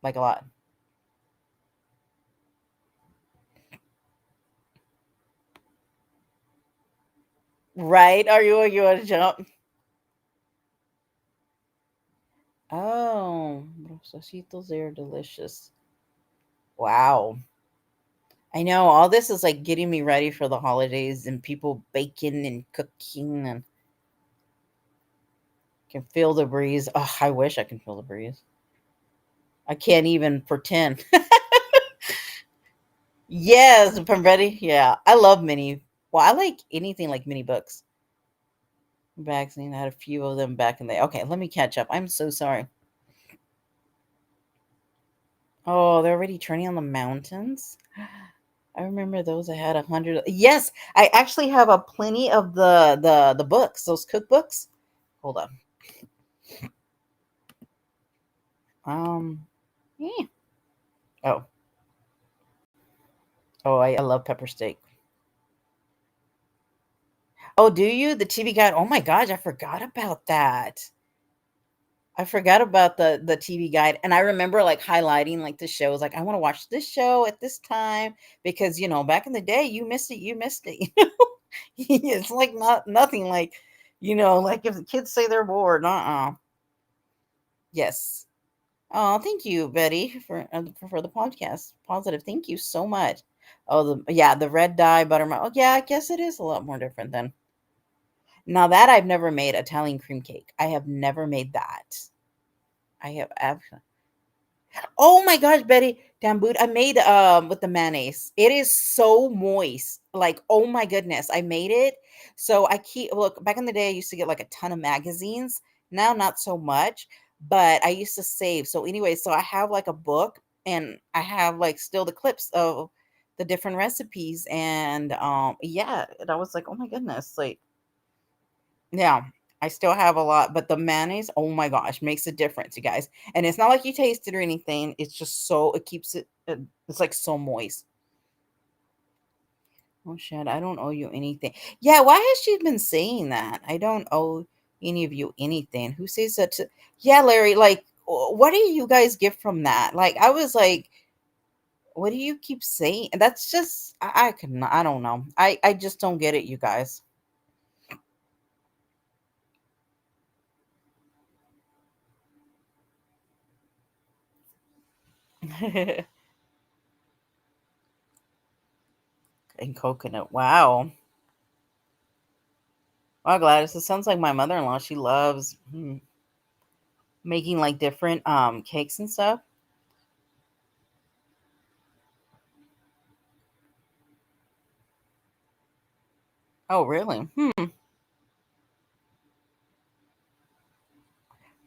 a lot. Right? Are you want to jump? Oh, rosasitos, they're delicious. Wow. I know all this is like getting me ready for the holidays and people baking and cooking and can feel the breeze. Oh, I wish I can feel the breeze. I can't even pretend. Yes, I'm ready. Yeah, I love mini. Well, I like anything like mini books. Vaccine. I had a few of them back in the. Okay, let me catch up. I'm so sorry. Oh, they're already turning on the mountains. I remember those. I had 100. Yes, I actually have a plenty of the books, those cookbooks. Hold on. Yeah. Oh, oh, I love pepper steak. Oh, do you? The TV guide. Oh my gosh, I forgot about that. I forgot about the TV guide, and I remember like highlighting like the shows. Like I want to watch this show at this time because back in the day, you missed it. You missed it. It's like nothing like like if the kids say they're bored. Yes. Oh, thank you, Betty, for the podcast. Positive. Thank you so much. Oh, the red dye buttermilk. Oh, yeah, I guess it is a lot more different then. Now that I've never made Italian cream cake. I have never made that. I have. Oh my gosh, Betty, Damboot, I made with the mayonnaise. It is so moist. Like, oh my goodness, I made it. So I keep look, back in the day I used to get like a ton of magazines. Now not so much, but I used to save. So anyway, so I have like a book and I have like still the clips of the different recipes and yeah, and I was like, "Oh my goodness." Like, yeah, I still have a lot, but the mayonnaise, oh my gosh, makes a difference, you guys. And it's not like you taste it or anything. It's just so it keeps it. It's like so moist. Oh shit, I don't owe you anything. Yeah, why has she been saying that? I don't owe any of you anything. Who says that to? Yeah, Larry. Like, what do you guys get from that? Like, I was like, what do you keep saying? That's just I can I don't know. I just don't get it, you guys. And coconut. Wow. Wow, Gladys, it sounds like my mother-in-law. She loves making like different cakes and stuff. Oh, really?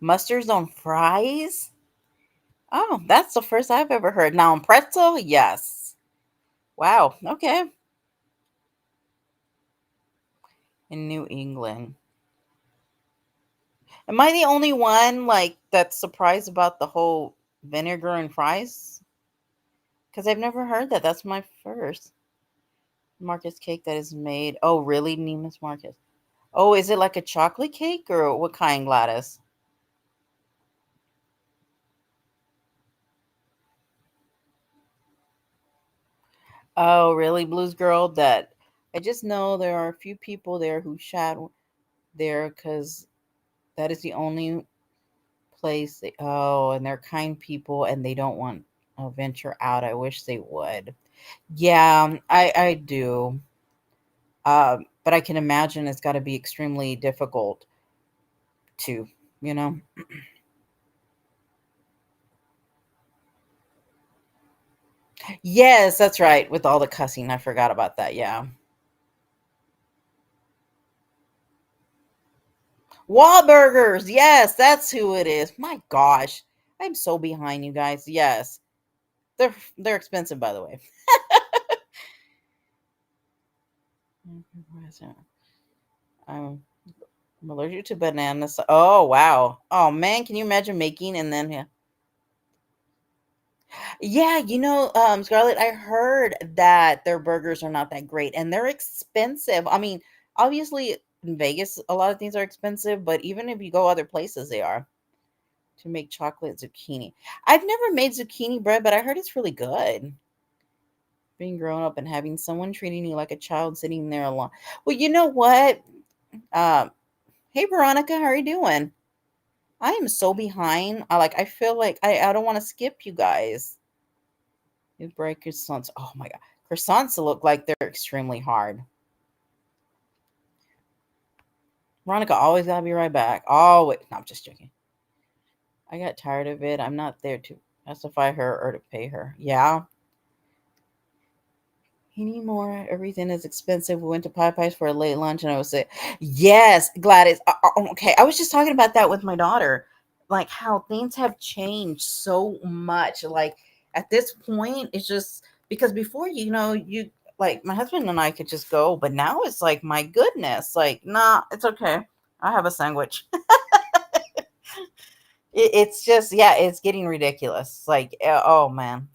Mustards on fries? Oh, that's the first I've ever heard. Now on pretzel, yes. Wow. Okay. In New England, am I the only one like that's surprised about the whole vinegar and fries? Because I've never heard that. That's my first Marcus cake that is made. Oh, really, Nemus Marcus? Oh, is it like a chocolate cake or what kind, Gladys? Oh, really, Blues Girl? That I just know there are a few people there who chat there because that is the only place. Oh, and they're kind people and they don't want to venture out. I wish they would. Yeah, I do. But I can imagine it's got to be extremely difficult to, you know. Yes, that's right. With all the cussing, I forgot about that. Yeah. Wahlburgers. Yes, that's who it is. My gosh. I'm so behind you guys. Yes. They're expensive, by the way. I'm I'm allergic to bananas. Oh wow. Oh man, can you imagine making and then yeah. Yeah, Scarlett, I heard that their burgers are not that great and they're expensive. I mean, obviously in Vegas a lot of things are expensive, but even if you go other places they are to make chocolate zucchini. I've never made zucchini bread, but I heard it's really good. Being grown up and having someone treating you like a child sitting there alone. Well, you know what? Um, hey Veronica, how are you doing? I am so behind. I feel like I don't want to skip you guys. You break croissants. Oh my god. Croissants look like they're extremely hard. Veronica always gotta be right back. Oh wait, no, I'm just joking. I got tired of it. I'm not there to pacify her or to pay her. Yeah. Anymore. Everything is expensive. We went to Popeyes for a late lunch, and I was say, "Yes, Gladys." Okay, I was just talking about that with my daughter, like how things have changed so much. Like at this point, it's just because before, you like my husband and I could just go, but now it's like, my goodness, like, nah, it's okay. I have a sandwich. It's just, yeah, it's getting ridiculous. Like, oh man.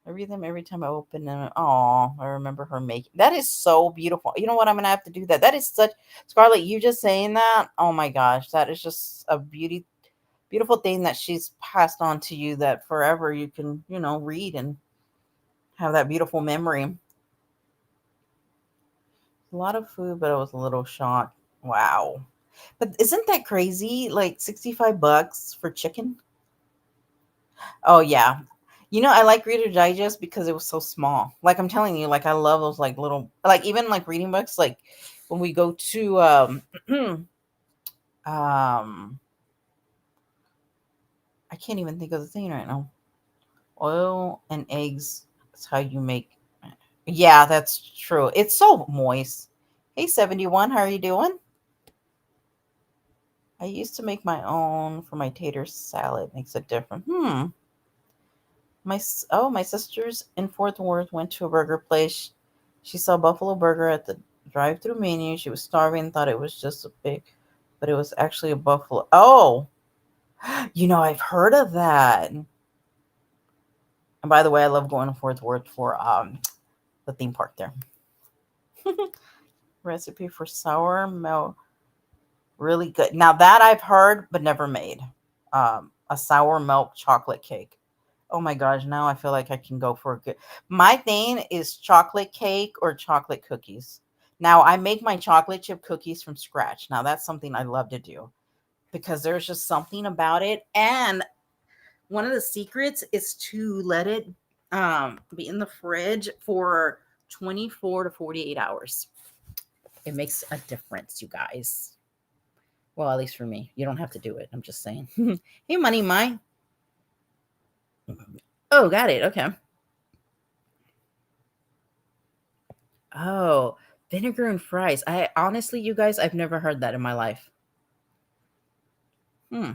Every time I open it, oh, I remember her making that is so beautiful. You know what? I'm gonna have to do that. That is such Scarlett, you just saying that. Oh my gosh, that is just a beautiful thing that she's passed on to you that forever you can, read and have that beautiful memory. A lot of food, but I was a little shocked. Wow. But isn't that crazy? Like $65 for chicken? Oh yeah. I like Reader Digest because it was so small. Like I'm telling you, like I love those like little like even like reading books, like when we go to um I can't even think of the thing right now. Oil and eggs. That's how you make. Yeah, that's true. It's so moist. Hey 71, how are you doing? I used to make my own for my tater salad. Makes it different. My sisters in Fort Worth went to a burger place. She saw Buffalo Burger at the drive-through menu. She was starving, thought it was just a big, but it was actually a buffalo. Oh, I've heard of that. And by the way, I love going to Fort Worth for the theme park there. Recipe for sour milk, really good. Now that I've heard but never made. A sour milk chocolate cake. Oh my gosh, now I feel like I can go for a good. My thing is chocolate cake or chocolate cookies. Now I make my chocolate chip cookies from scratch. Now that's something I love to do because there's just something about it. And one of the secrets is to let it be in the fridge for 24 to 48 hours. It makes a difference, you guys. Well, at least for me. You don't have to do it. I'm just saying. Hey, Money Mine. Oh, got it. Okay. Oh, vinegar and fries. I honestly, you guys, I've never heard that in my life. Hmm.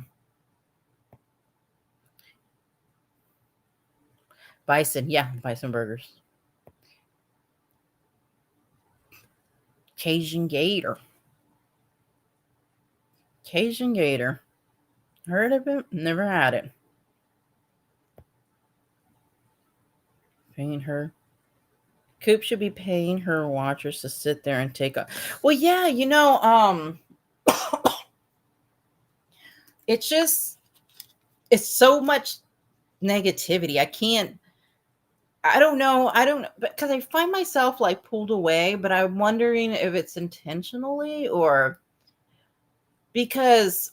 Bison. Yeah, bison burgers. Cajun Gator. Cajun Gator. Heard of it? Never had it. Paying her. Coop should be paying her watchers to sit there and take a. Well, yeah, it's just it's so much negativity. I don't know. I don't because I find myself like pulled away, but I'm wondering if it's intentionally or because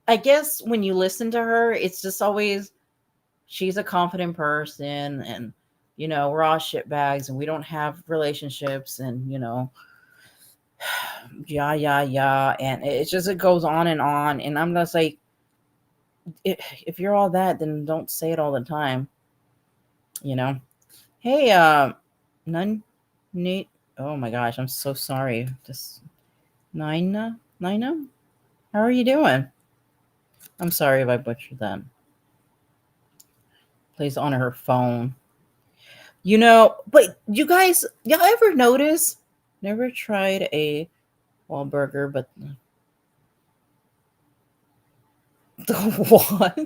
I guess when you listen to her, it's just always she's a confident person and we're all shitbags and we don't have relationships and yeah, yeah, yeah. And it goes on and on. And I'm just like, if you're all that, then don't say it all the time, you know? Hey, none, Nate. Oh my gosh, I'm so sorry. Just Nina, how are you doing? I'm sorry if I butchered that. Please honor her phone. But you guys, y'all ever notice? Never tried a Wahlburger, but the what?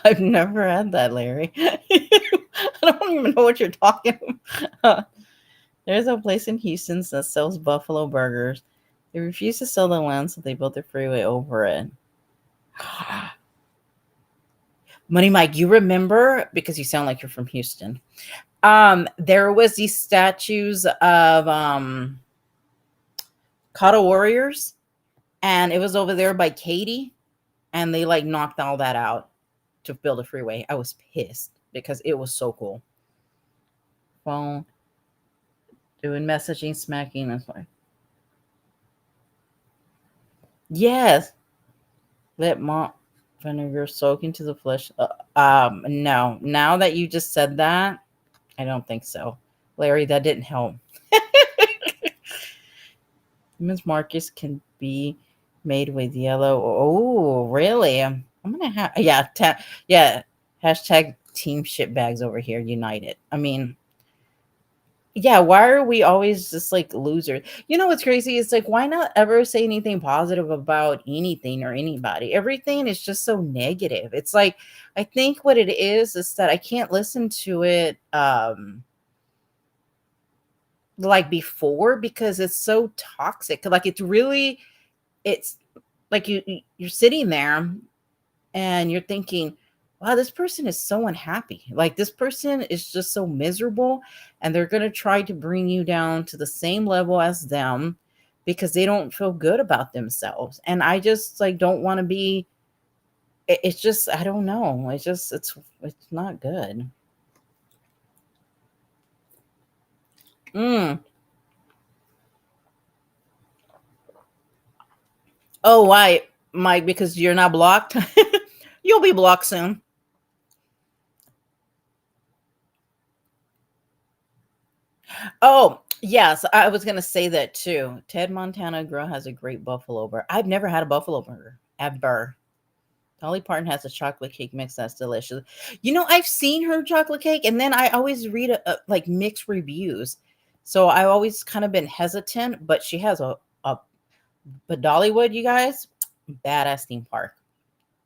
I've never had that, Larry. I don't even know what you're talking about. There's a place in Houston that sells buffalo burgers. They refuse to sell the land, so they built a freeway over it. Money Mike, you remember because you sound like you're from Houston. There was these statues of Kata warriors, and it was over there by Katy, and they like knocked all that out to build a freeway. I was pissed because it was so cool. Phone doing messaging, smacking. That's why. Yes, let mom vinegar soak into the flesh. No. Now that you just said that, I don't think so, Larry. That didn't help. Miss Marcus can be made with yellow. Oh, really? I'm gonna have yeah. Hashtag team shitbags over here united. I mean, yeah, why are we always just like losers? You know what's crazy? It's like why not ever say anything positive about anything or anybody? Everything is just so negative. It's like I think what it is that I can't listen to it like before because it's so toxic. Like it's like you're sitting there and you're thinking, wow, this person is so unhappy. Like this person is just so miserable and they're going to try to bring you down to the same level as them because they don't feel good about themselves. And I just like don't want to be it's just, I don't know. It's not good. Mm. Oh, why, Mike? Because you're not blocked. You'll be blocked soon. Oh, yes, I was gonna say that too. Ted Montana girl has a great buffalo burger. I've never had a buffalo burger ever. Dolly Parton has a chocolate cake mix that's delicious. I've seen her chocolate cake, and then I always read like mixed reviews, so I've always kind of been hesitant. But she has a but Dollywood, you guys, badass theme park.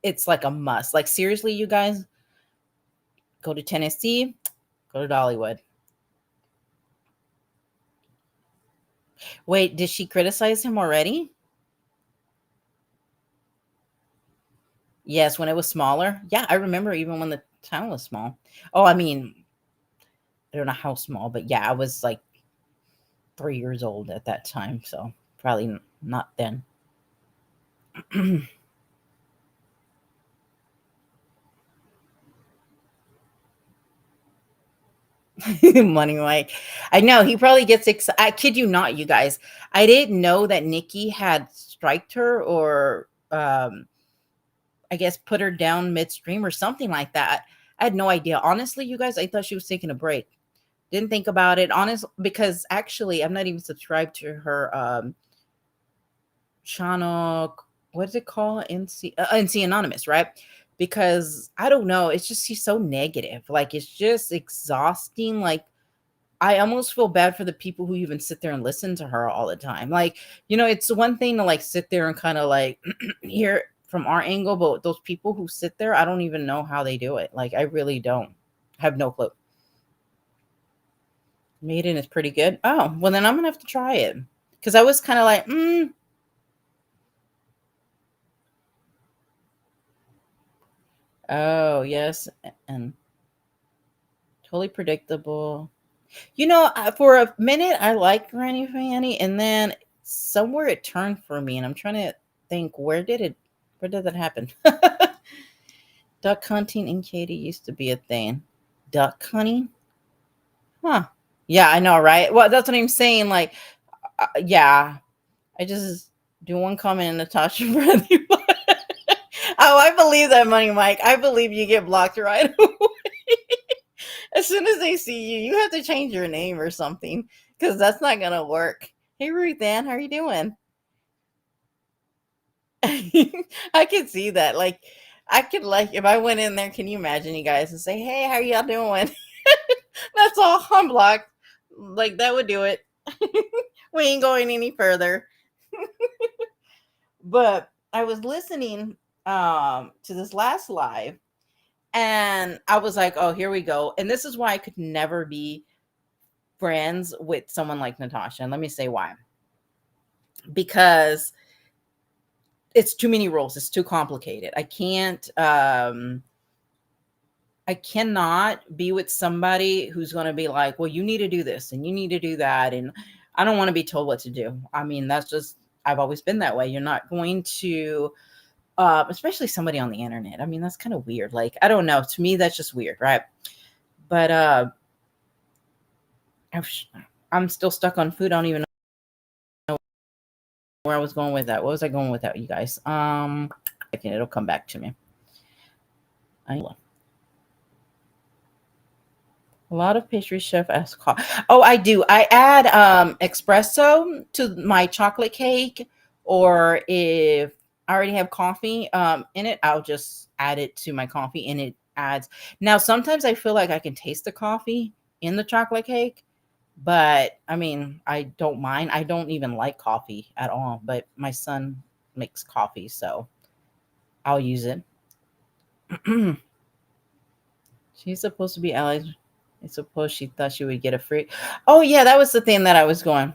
It's like a must. Like seriously, you guys, go to Tennessee, go to Dollywood. Wait, did she criticize him already? Yes, when it was smaller. Yeah, I remember even when the town was small. Oh, I mean, I don't know how small, but yeah, I was like 3 years old at that time, so probably not then. Money Mike. I know he probably gets excited. I kid you not, you guys. I didn't know that Nikki had striked her or I guess put her down midstream or something like that. I had no idea. Honestly, you guys, I thought she was taking a break. Didn't think about it. Honest, because actually I'm not even subscribed to her channel. What is it called? NC Anonymous, right? Because I don't know. It's just she's so negative. Like it's just exhausting. Like I almost feel bad for the people who even sit there and listen to her all the time. Like, it's one thing to like sit there and kind of like hear from our angle, but those people who sit there, I don't even know how they do it. Like, I really don't have no clue. Maiden is pretty good. Oh, well, then I'm gonna have to try it because I was kind of like, oh, yes, and totally predictable. For a minute, I liked Granny Fanny, and then somewhere it turned for me, and I'm trying to think where did that happen? Duck hunting in Katy used to be a thing. Duck hunting? Huh. Yeah, I know, right? Well, that's what I'm saying. Like, yeah, I just do one comment and Natasha Bradley. Oh, I believe that, Money Mike. I believe you get blocked right away. As soon as they see you, you have to change your name or something because that's not gonna work. Hey, Ruth Ann, how are you doing? I could see that. Like, I could like if I went in there. Can you imagine you guys and say, "Hey, how are y'all doing?" That's all. I'm blocked. Like that would do it. We ain't going any further. But I was listening to this last live, and I was like, "Oh, here we go." And this is why I could never be friends with someone like Natasha. And let me say why. Because it's too many rules. It's too complicated. I cannot be with somebody who's going to be like, well, you need to do this and you need to do that. And I don't want to be told what to do. I mean, that's just, I've always been that way. You're not going to, especially somebody on the internet. I mean, that's kind of weird. Like, I don't know. To me, that's just weird. Right. But I'm I'm still stuck on food. I don't even know where I was going with that. What was I going with that, you guys? It'll come back to me. A lot of pastry chef ask Oh, I do. I add espresso to my chocolate cake, or if I already have coffee in it, I'll just add it to my coffee and it adds. Now, sometimes I feel like I can taste the coffee in the chocolate cake, but I mean, I don't mind. I don't even like coffee at all, but my son makes coffee, so I'll use it. She's supposed to be allies. I suppose she thought she would get a free. Oh yeah, that was the thing that I was going.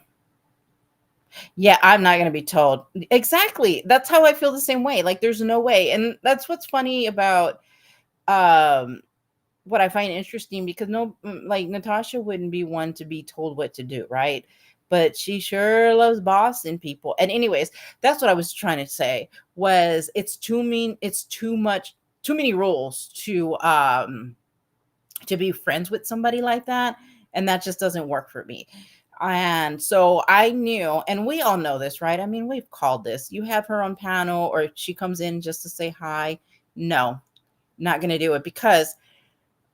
Yeah, I'm not going to be told. Exactly. That's how I feel the same way. Like there's no way. And that's what's funny about um what I find interesting because like Natasha wouldn't be one to be told what to do, right? But she sure loves bossing people. And anyways, that's what I was trying to say was it's too mean, it's too much too many rules to be friends with somebody like that, and that just doesn't work for me. And so I knew, and we all know this, right? I mean, we've called this. You have her on panel, or she comes in just to say hi. No, not going to do it, because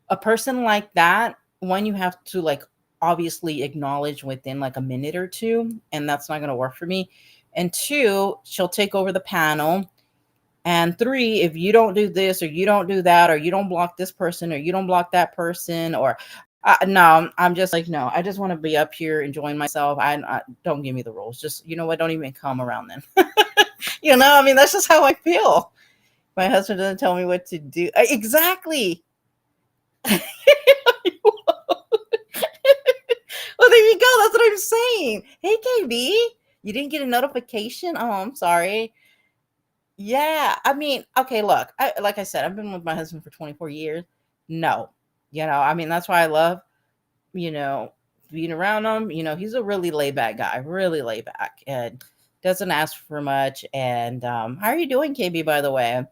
a person like that, one, you have to like obviously acknowledge within like a minute or two, and that's not going to work for me. And two, she'll take over the panel. And three, if you don't do this or you don't do that, or you don't block this person or you don't block that person, or no, I'm just like, no, I just want to be up here enjoying myself. I don't give me the rules. Just, you know what? Don't even come around then. I mean, that's just how I feel. My husband doesn't tell me what to do. Exactly. Well, there you go. That's what I'm saying. Hey, KB, you didn't get a notification? Oh, I'm sorry. Yeah, I mean, okay, look, like I said, I've been with my husband for 24 years. No, I mean, that's why I love, you know, being around him. He's a really laid back guy, really laid back, and doesn't ask for much. And how are you doing, KB, by the way?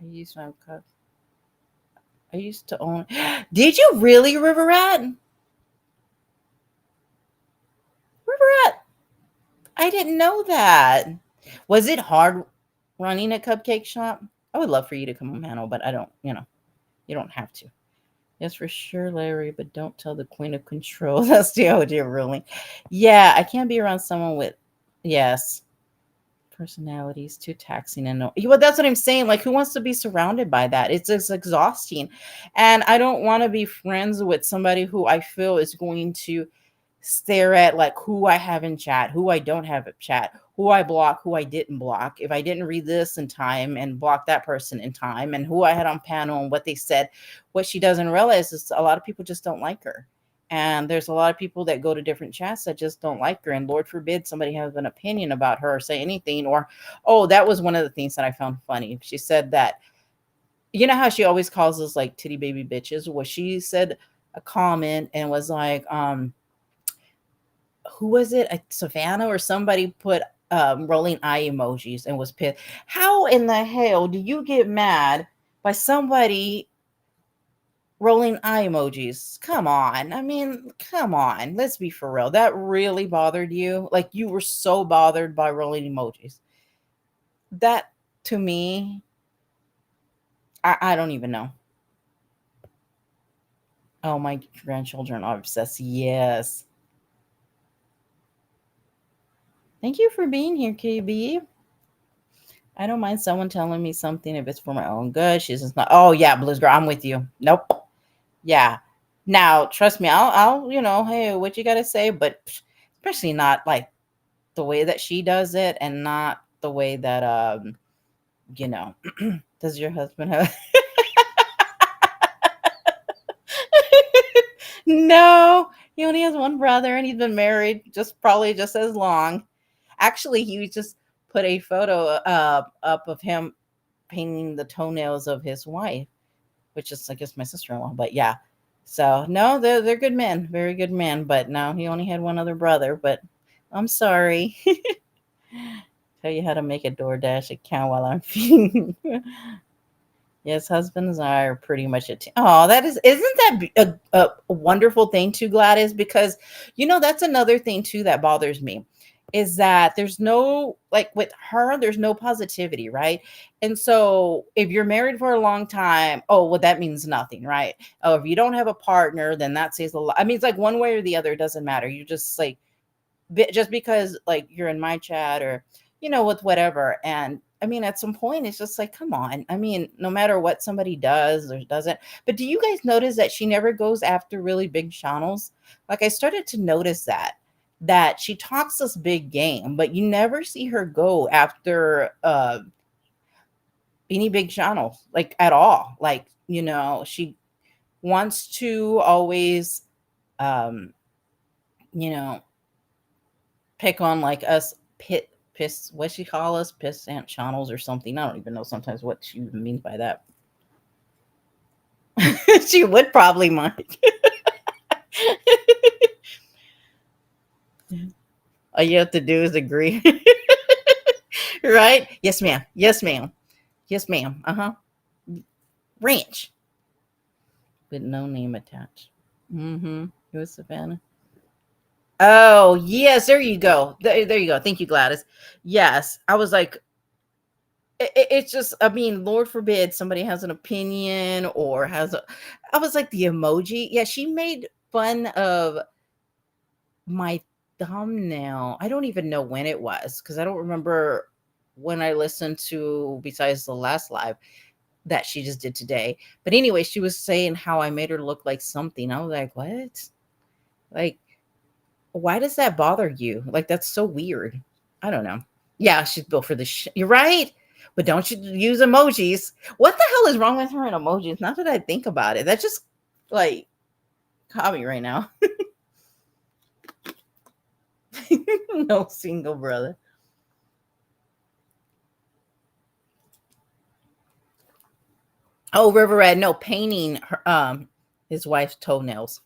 I used to have I used to own. Did you really, River Rat? River Rat, I didn't know that. Was it hard running a cupcake shop? I would love for you to come on panel, but I don't, you don't have to. Yes, for sure, Larry, but don't tell the queen of control. That's the OG ruling. Yeah, I can't be around someone with, yes, personalities too taxing and no. Well, that's what I'm saying. Like, who wants to be surrounded by that? It's just exhausting. And I don't want to be friends with somebody who I feel is going to stare at like who I have in chat, who I don't have in chat, who I block, who I didn't block, if I didn't read this in time and block that person in time, and who I had on panel and what they said. What she doesn't realize is a lot of people just don't like her. And there's a lot of people that go to different chats that just don't like her. And Lord forbid somebody has an opinion about her or say anything. Or, oh, that was one of the things that I found funny. She said that, you know how she always calls us like titty baby bitches? Well, she said a comment and was like, who was it? Savannah or somebody put rolling eye emojis and was pissed. How in the hell do you get mad by somebody rolling eye emojis? Come on. I mean, come on. Let's be for real. That really bothered you? Like, you were so bothered by rolling emojis. That, to me, I don't even know. Oh, my grandchildren are obsessed. Yes. Thank you for being here, KB. I don't mind someone telling me something if it's for my own good. She's just not. Oh yeah, Blues girl, I'm with you. Nope. Yeah. Now, trust me, hey, what you got to say? But especially not like the way that she does it, and not the way that you know. Does your husband have? No, he only has one brother, and he's been married probably just as long. Actually, he just put a photo up of him painting the toenails of his wife, which is, I guess, my sister-in-law. But yeah, so no, they're good men, very good men. But no, he only had one other brother. But I'm sorry. Tell you how to make a DoorDash account while I'm feeding. Yes, husbands are pretty much a team. Oh, isn't that a wonderful thing too, Gladys? Because that's another thing too that bothers me, is that there's no, like with her, there's no positivity, right? And so if you're married for a long time, oh, well, that means nothing, right? Oh, if you don't have a partner, then that says a lot. I mean, it's like one way or the other, it doesn't matter. You just like, just because like you're in my chat or with whatever. And I mean, at some point it's just like, come on. I mean, no matter what somebody does or doesn't. But do you guys notice that she never goes after really big channels? Like, I started to notice that she talks this big game, but you never see her go after any big channels, like, at all. Like, she wants to always um you know pick on like us piss, what she call us, piss ant channels or something. I don't even know sometimes what she means by that. She would probably mind. All you have to do is agree. Right? Yes, ma'am. Yes, ma'am. Yes, ma'am. Ranch with no name attached. Mm-hmm. It was Savannah. Oh, yes. There you go. There you go. Thank you, Gladys. Yes. I was like, it's just, I mean, Lord forbid somebody has an opinion or has a, I was like, the emoji. Yeah, she made fun of my thumbnail. I don't even know when it was because I don't remember when I listened to, besides the last live that she just did today. But anyway, she was saying how I made her look like something. I was like, what? Like, why does that bother you? Like, that's so weird. I don't know. Yeah, she's built for this. You're right. But don't you use emojis? What the hell is wrong with her and emojis? Not that I think about it. That just like caught me right now. No single brother. Oh, River Red. No, painting her, his wife's toenails.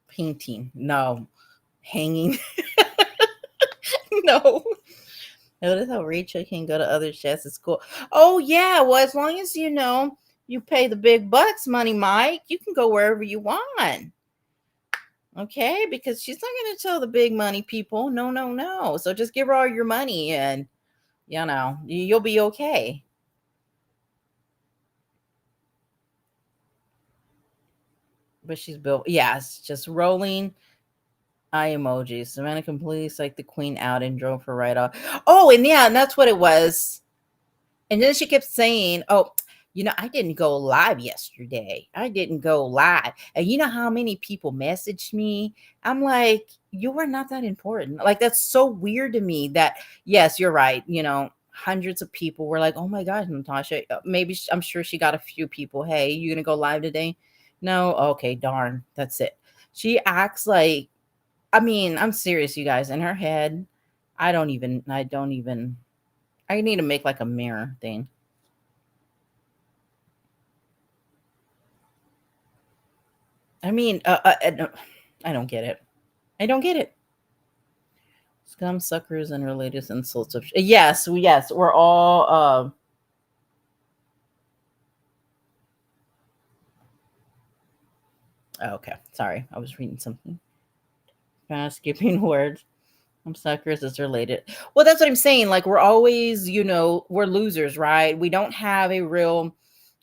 Painting. No. Hanging. No. Notice how Rachel can go to other chefs at school. Oh yeah, well as long as you know you pay the big bucks, Money Mike, you can go wherever you want. Okay, because she's not going to tell the big money people, no, no, no. So just give her all your money, and you'll be okay. But she's built, yes, just rolling eye emojis. Savannah completely psyched the queen out and drove her right off. Oh, and yeah, and that's what it was. And then she kept saying, "Oh, I didn't go live yesterday. I didn't go live. And you know how many people messaged me?" I'm like, "You are not that important." Like, that's so weird to me that, yes, you're right. Hundreds of people were like, "Oh my gosh, Natasha." Maybe I'm sure she got a few people. Hey, you going to go live today? No. Okay, darn. That's it. She acts like, I mean, I'm serious, you guys. In her head, I need to make like a mirror thing. I mean, I don't get it. I don't get it. Scum suckers and related insults of yes, yes, we're all okay. Sorry, I was reading something. Skipping words. Suckers is related. Well, that's what I'm saying. Like, we're always, we're losers, right? We don't have a real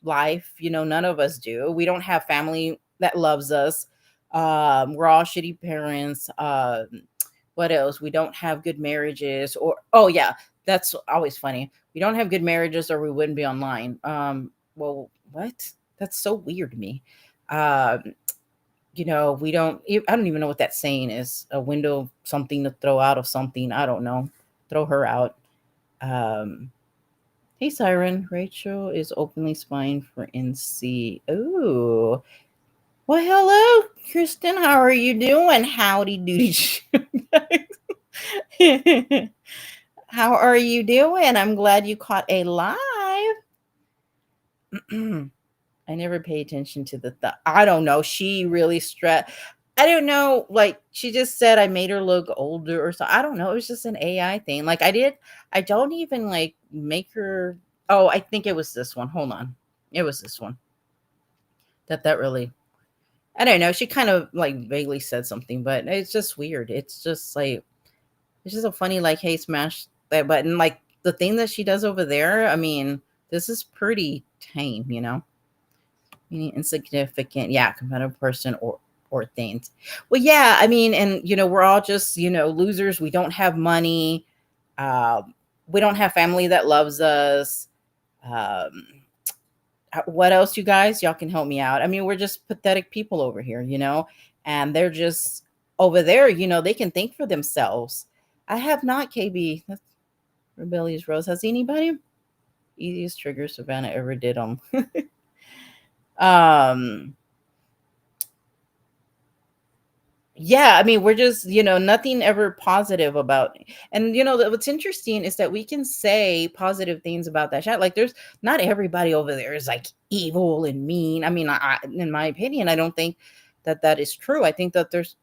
life. None of us do. We don't have family that loves us. We're all shitty parents. What else? We don't have good marriages, or oh yeah, that's always funny. We don't have good marriages, or we wouldn't be online. Well, what? That's so weird to me. Um, we don't. I don't even know what that saying is. A window, something to throw out of something. I don't know. Throw her out. Um, hey, Siren. Rachel is openly spying for NC. Oh, well, hello, Kristen. How are you doing? Howdy doody. How are you doing? I'm glad you caught a live. I never pay attention to I don't know. She really stressed. I don't know. Like, she just said I made her look older or so. I don't know. It was just an AI thing. Like, I don't even like make her. Oh, I think it was this one. Hold on. It was this one. That really. I don't know. She kind of like vaguely said something, but it's just weird. It's just like, it's just a funny, like, hey, smash that button. Like, the thing that she does over there, I mean, this is pretty tame. Meaning insignificant, yeah, competitive person or things. Well, yeah, I mean, and we're all just losers. We don't have money. We don't have family that loves us. Um, what else, you guys? Y'all can help me out. I mean, we're just pathetic people over here, and they're just over there. They can think for themselves. I have not, KB. That's Rebellious Rose. Has anybody? Easiest trigger Savannah ever did on. um yeah, I mean, we're just, nothing ever positive about. And what's interesting is that we can say positive things about that chat. Like, there's not everybody over there is like evil and mean. I mean, in my opinion, I don't think that is true. I think that there's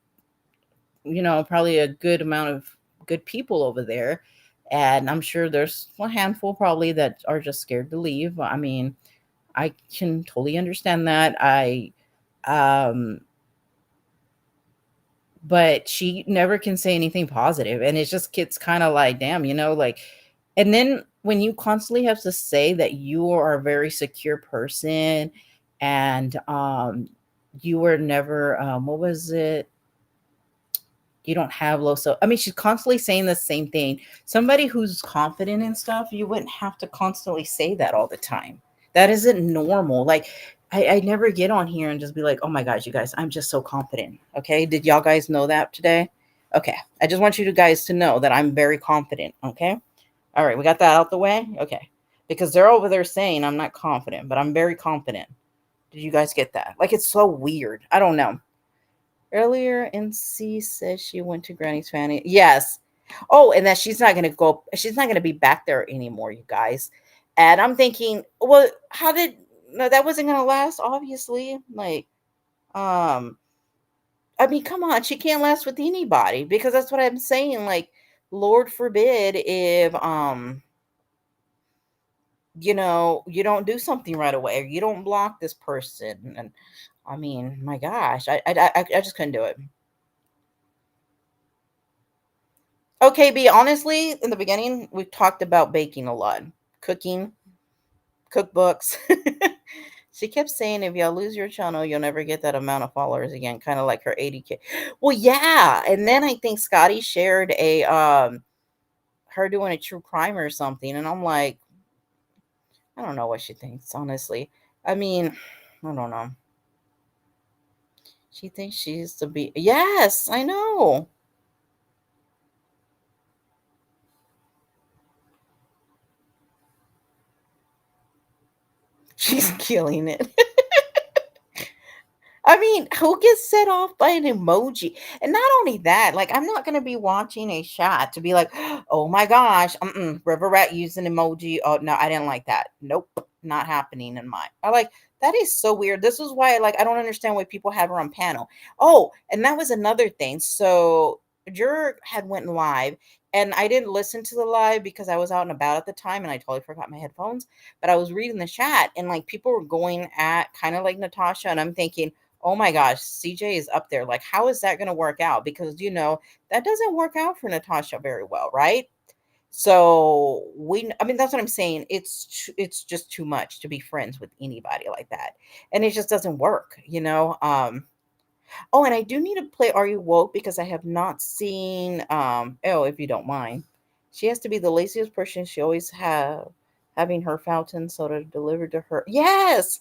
probably a good amount of good people over there. And I'm sure there's a handful probably that are just scared to leave. I mean, I can totally understand that. Um, but she never can say anything positive, and it just gets kind of like, damn, like, and then when you constantly have to say that you are a very secure person, and you were never, what was it, you don't have low, so I mean, she's constantly saying the same thing. Somebody who's confident and stuff, you wouldn't have to constantly say that all the time. That isn't normal. Like, I never get on here and just be like, oh my gosh, you guys, I'm just so confident. Okay, did y'all guys know that today? Okay, I just want you guys to know that I'm very confident. Okay, all right, we got that out the way. Okay, because they're over there saying I'm not confident, but I'm very confident. Did you guys get that? Like, it's so weird. I don't know. Earlier, NC says she went to Granny's Fanny. Yes. Oh, and that she's not going to go. She's not going to be back there anymore, you guys. And I'm thinking, well, how did, no, that wasn't going to last, obviously. Like, um, I mean, come on, she can't last with anybody, because that's what I'm saying. Like, Lord forbid if, you don't do something right away, or you don't block this person. And I mean, my gosh, I just couldn't do it. Okay, B, honestly, in the beginning, we talked about baking a lot, cooking, cookbooks. She kept saying, if y'all lose your channel, you'll never get that amount of followers again, kind of like her 80K. Well, yeah. And then I think Scotty shared her doing a true crime or something. And I'm like, I don't know what she thinks, honestly. I mean, I don't know. She thinks she's the be, yes, I know. She's killing it. I mean, who gets set off by an emoji? And not only that, like, I'm not gonna be watching a shot to be like, oh my gosh, River Rat used an emoji. Oh no, I didn't like that. Nope, not happening in mine. I like, that is so weird. This is why, like, I don't understand why people have her on panel. Oh, and that was another thing. So Juror had went live, and I didn't listen to the live because I was out and about at the time, and I totally forgot my headphones. But I was reading the chat, and like, people were going at kind of like Natasha, and I'm thinking, oh my gosh, CJ is up there. Like, how is that going to work out? Because, that doesn't work out for Natasha very well, right? So I mean, that's what I'm saying. It's just too much to be friends with anybody like that. And it just doesn't work. Oh, and I do need to play Are You Woke, because I have not seen, oh, if you don't mind. She has to be the laziest person. She always having her fountain soda delivered to her. Yes.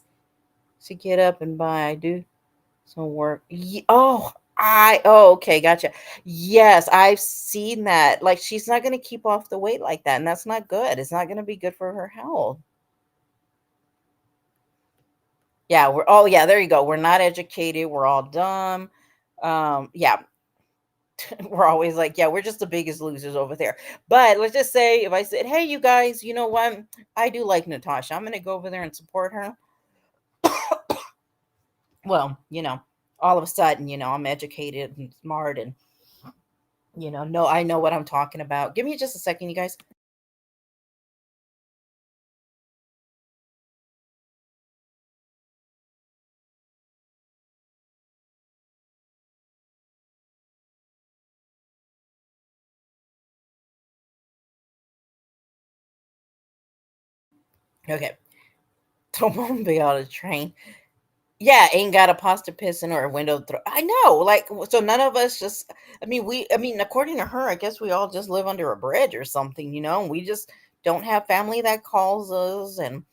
To get up and buy. I do some work. Okay, gotcha. Yes, I've seen that. Like, she's not gonna keep off the weight like that, and that's not good. It's not gonna be good for her health. Yeah, yeah, there you go. We're not educated, we're all dumb. Yeah, we're always like, yeah, we're just the biggest losers over there. But let's just say if I said, hey, you guys, you know what? I do like Natasha. I'm gonna go over there and support her. Well, all of a sudden, I'm educated and smart, and no, I know what I'm talking about. Give me just a second, you guys. Okay. Don't be on a train. Yeah, ain't got a pasta piston or a window throw. I know, like, so none of us just. I mean, according to her, I guess we all just live under a bridge or something, and we just don't have family that calls us, and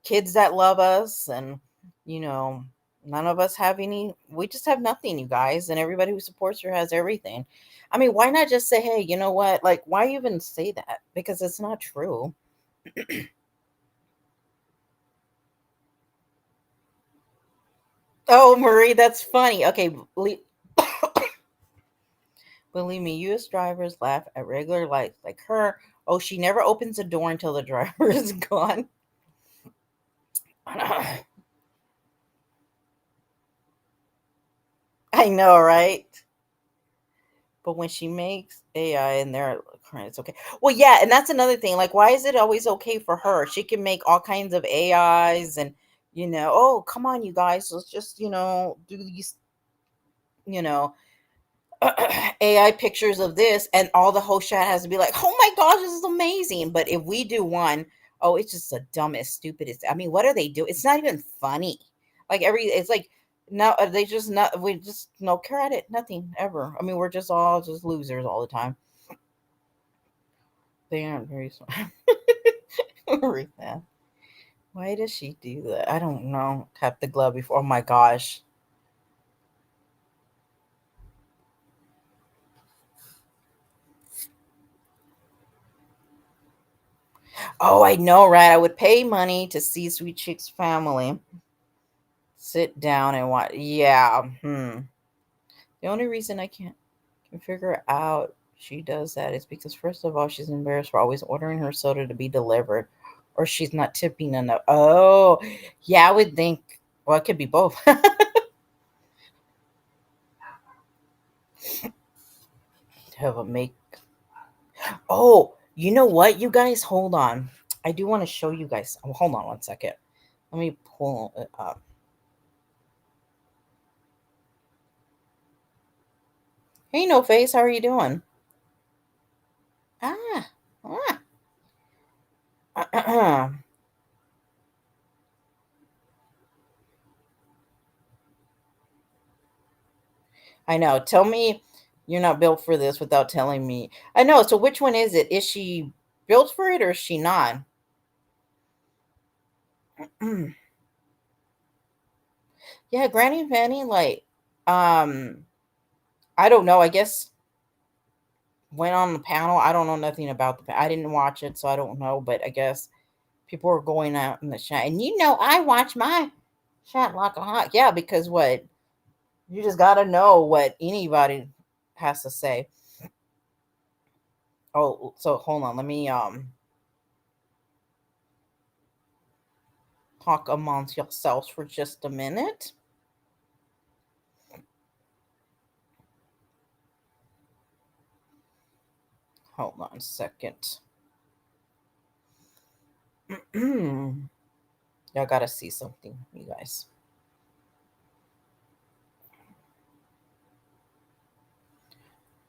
kids that love us, and you know, none of us have any. We just have nothing, you guys, and everybody who supports her has everything. I mean, why not just say, hey, you know what? Like, why even say that? Because it's not true. Oh, Marie, that's funny. Okay, believe me, US drivers laugh at regular lights like her. Oh, she never opens the door until the driver is gone. I know, right? But when she makes AI and they're it's okay. Well, yeah, and that's another thing. Like, why is it always okay for her? She can make all kinds of AIs and oh, come on, you guys, let's just, do these, you know, AI pictures of this, and all the whole chat has to be like, "Oh my gosh, this is amazing." But if we do one, oh, it's just the dumbest, stupidest. I mean, what are they doing? It's not even funny. Like it's like no, they just not. We just no credit, nothing ever. I mean, we're just all just losers all the time. They aren't very smart. Read that. Why does she do that? I don't know. Tap the glove before. Oh my gosh. Oh, I know, right? I would pay money to see Sweet Chick's family sit down and watch. Yeah. The only reason I can figure out she does that is because, first of all, she's embarrassed for always ordering her soda to be delivered, or she's not tipping enough. Oh, yeah, I would think. Well, it could be both. Have a make. Oh, you know what, you guys? Hold on. I do want to show you guys. Oh, hold on one second. Let me pull it up. Hey, No Face, how are you doing? Ah, ah. I know. Tell me you're not built for this without telling me. I know. So which one is it? Is she built for it or is she not? Yeah, Granny and Fanny, like, um, I don't know. I guess went on the panel. I don't know nothing about I didn't watch it, so I don't know. But I guess people are going out in the chat, and I watch my chat like a hawk. Yeah, because what you just got to know what anybody has to say. Oh, so hold on. Let me talk amongst yourselves for just a minute. Hold on a second. Y'all gotta see something, you guys.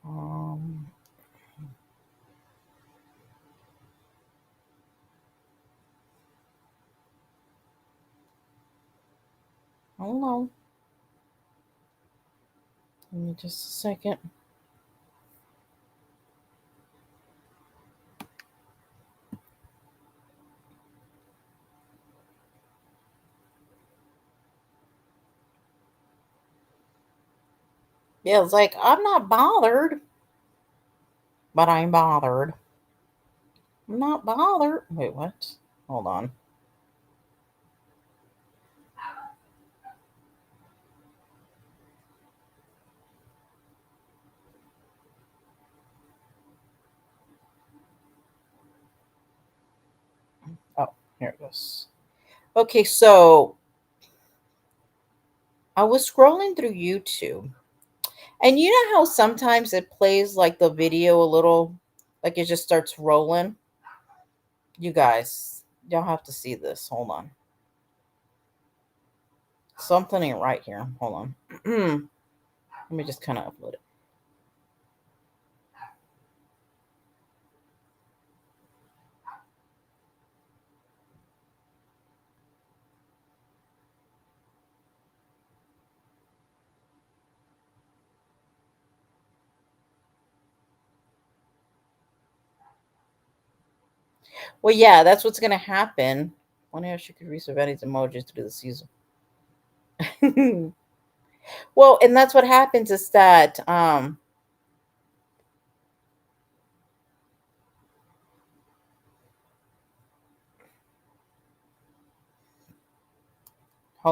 Um, hold on. Give me just a second. Yeah, it's like I'm not bothered, but I'm bothered. I'm not bothered. Wait, what? Hold on. Oh, here it goes. Okay, so I was scrolling through YouTube, and you know how sometimes it plays like the video a little, like it just starts rolling? You guys, y'all have to see this. Hold on. Something ain't right here. Hold on. Let me just kind of upload it. Well, yeah, that's what's gonna happen. Wonder if she could reset Betty's emojis to do the season. Well, and that's what happens is that hold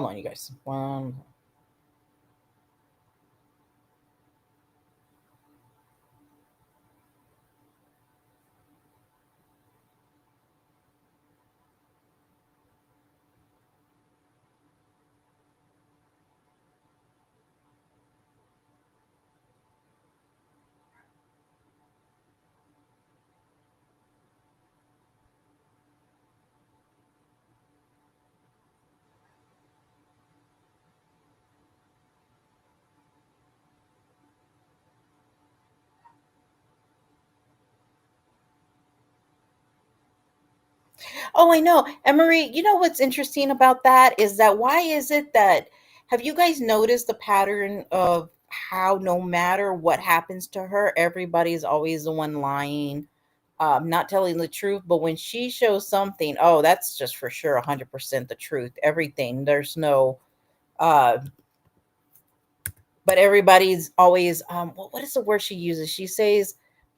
on, you guys. One. Oh, I know. Emery, you know what's interesting about that is that why is it that have you guys noticed the pattern of how no matter what happens to her, everybody's always the one lying, not telling the truth. But when she shows something, oh, that's just for sure 100% the truth. Everything. There's no uh but everybody's always what is the word she uses? She says,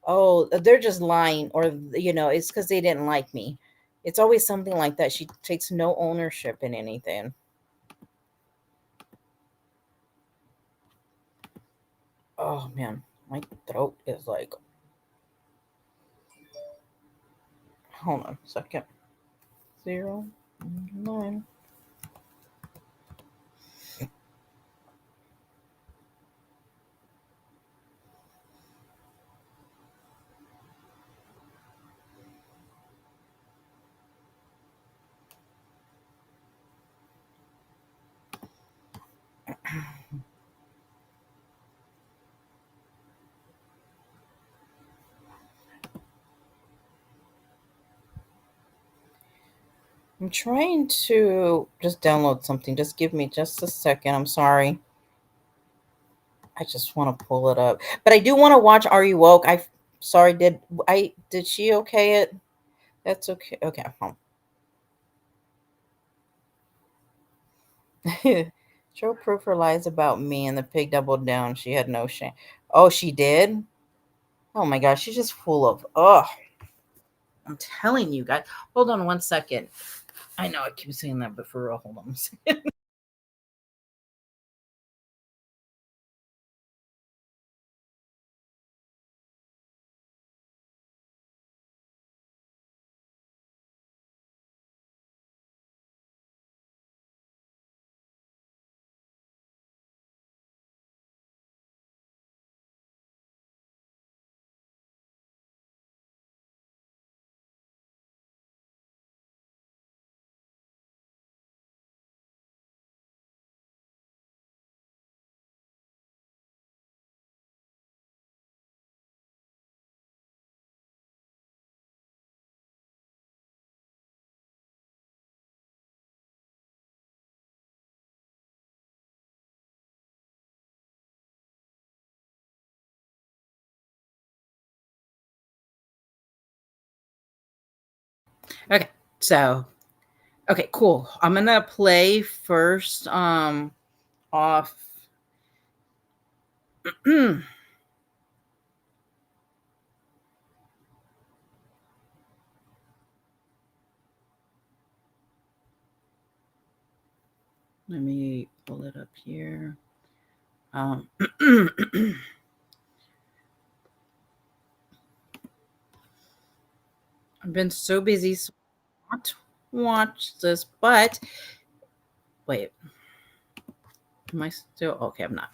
"Oh, they're just lying," or it's because they didn't like me. It's always something like that. She takes no ownership in anything. Oh man, my throat is like. Hold on a second. 0, 9. I'm trying to just download something. Just give me just a second. I'm sorry. I just want to pull it up, but I do want to watch Are You Woke? I sorry. Did she okay it? That's okay. Okay. Show proof her lies about me and the pig doubled down. She had no shame. Oh, she did? Oh my gosh, she's just full of I'm telling you guys. Hold on one second. I know I keep saying that, but for real, hold on a second. Okay. So, okay, cool. I'm going to play first off let me pull it up here. I've been so busy so I not watch this, but wait, am I still okay? I'm not.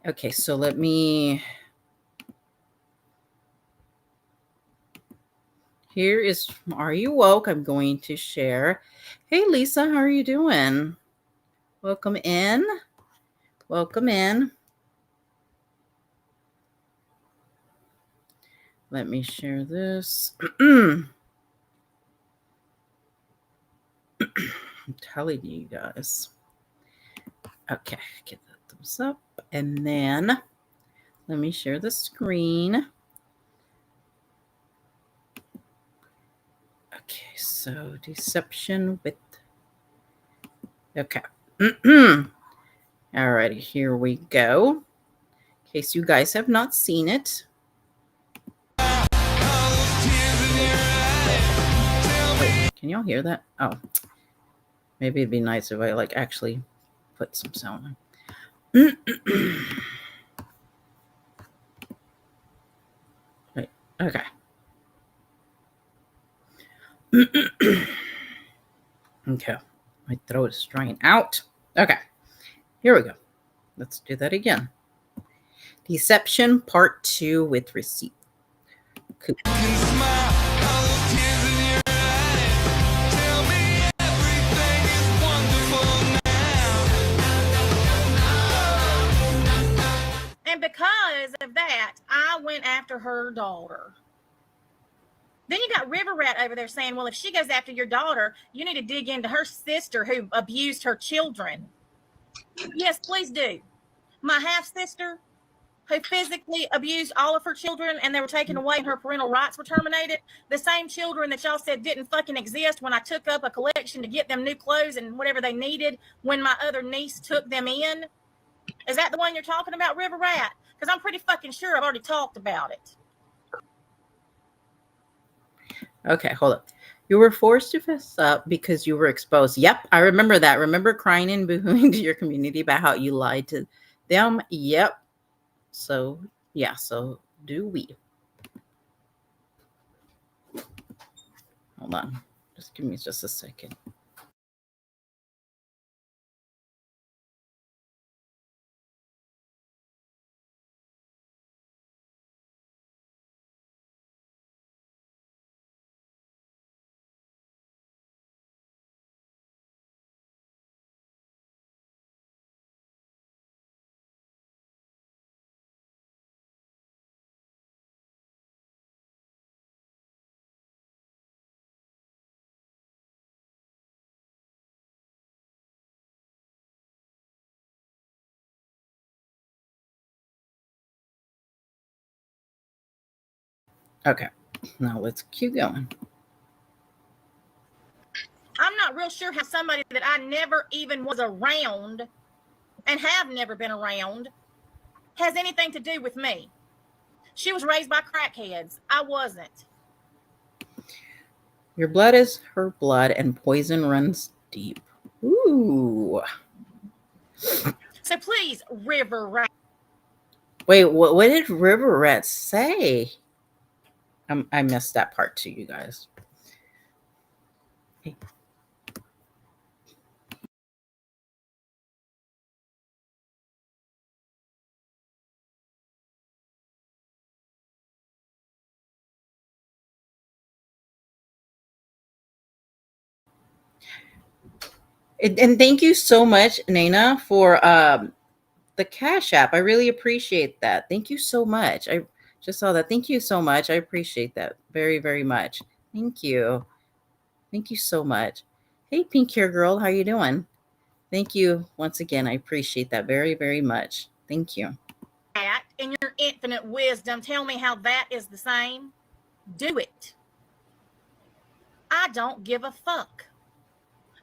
Okay, so let me. Here is Are You Woke? I'm going to share. Hey, Lisa, how are you doing? Welcome in. Welcome in. Let me share this. I'm telling you guys. Okay, get that thumbs up. And then let me share the screen. Okay, so deception with. Okay. Alrighty, here we go. In case you guys have not seen it. Wait, can y'all hear that? Oh, maybe it'd be nice if I actually put some sound on. Wait, okay. Okay, my throat is drying out. Okay, here we go. Let's do that again. Deception part 2 with receipt. And because of that, I went after her daughter. Then you got River Rat over there saying, well, if she goes after your daughter, you need to dig into her sister who abused her children. Yes, please do. My half sister, who physically abused all of her children and they were taken away and her parental rights were terminated. The same children that y'all said didn't fucking exist when I took up a collection to get them new clothes and whatever they needed when my other niece took them in. Is that the one you're talking about, River Rat? Because I'm pretty fucking sure I've already talked about it. Okay, hold up. You were forced to fess up because you were exposed. Yep, I remember that. Remember crying and boohooing to your community about how you lied to them? Yep. So, yeah, so do we. Hold on. Just give me just a second. Okay, now let's keep going. I'm not real sure how somebody that I never even was around and have never been around has anything to do with me. She was raised by crackheads. I wasn't. Your blood is her blood, and poison runs deep. Ooh. So please, River Rat. Wait, what did River Rat say? I missed that part too, you guys. And thank you so much, Nana, for the Cash App. I really appreciate that. Thank you so much. I just saw that. Thank you so much. I appreciate that very, very much. Thank you. Thank you so much. Hey, pink hair girl, how you doing? Thank you once again. I appreciate that very, very much. Thank you. In your infinite wisdom, tell me how that is the same. Do it. I don't give a fuck.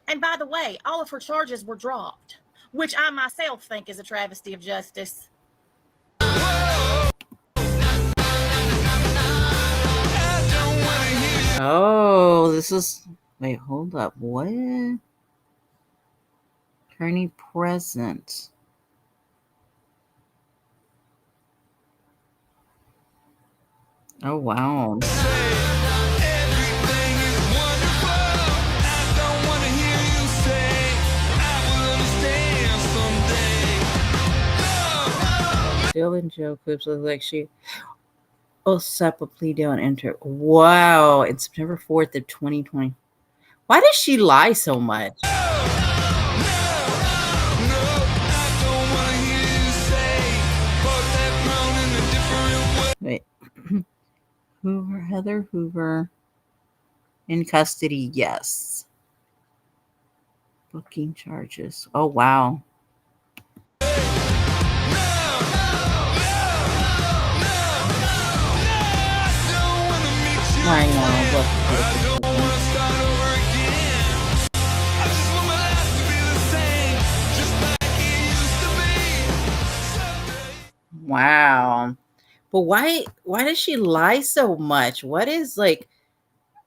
And by the way, all of her charges were dropped, which I myself think is a travesty of justice. Oh, this is. Wait, hold up. What? Attorney present. Oh, wow. Still in jail clips look like she accept a plea deal and enter. Wow. It's September 4th of 2020. Why does she lie so much? Wait. Hoover, Heather Hoover in custody, yes. Booking charges. Oh, wow. I know. Wow. But why does she lie so much? What is like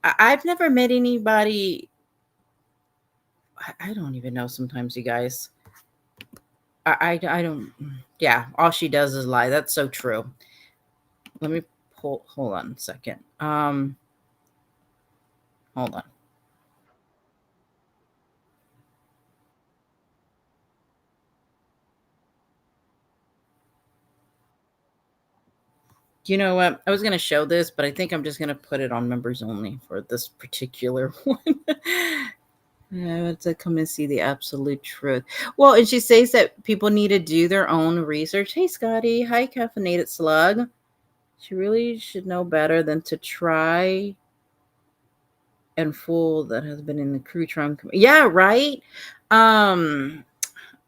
I've never met anybody. I don't even know sometimes, you guys. I don't. Yeah, all she does is lie. That's so true. Let me hold on a second. Hold on. You know what? I was going to show this, but I think I'm just going to put it on members only for this particular one. To come and see the absolute truth. Well, and she says that people need to do their own research. Hey, Scotty. Hi, caffeinated slug. She really should know better than to try and fool that has been in the crew trunk. Yeah, right. Um,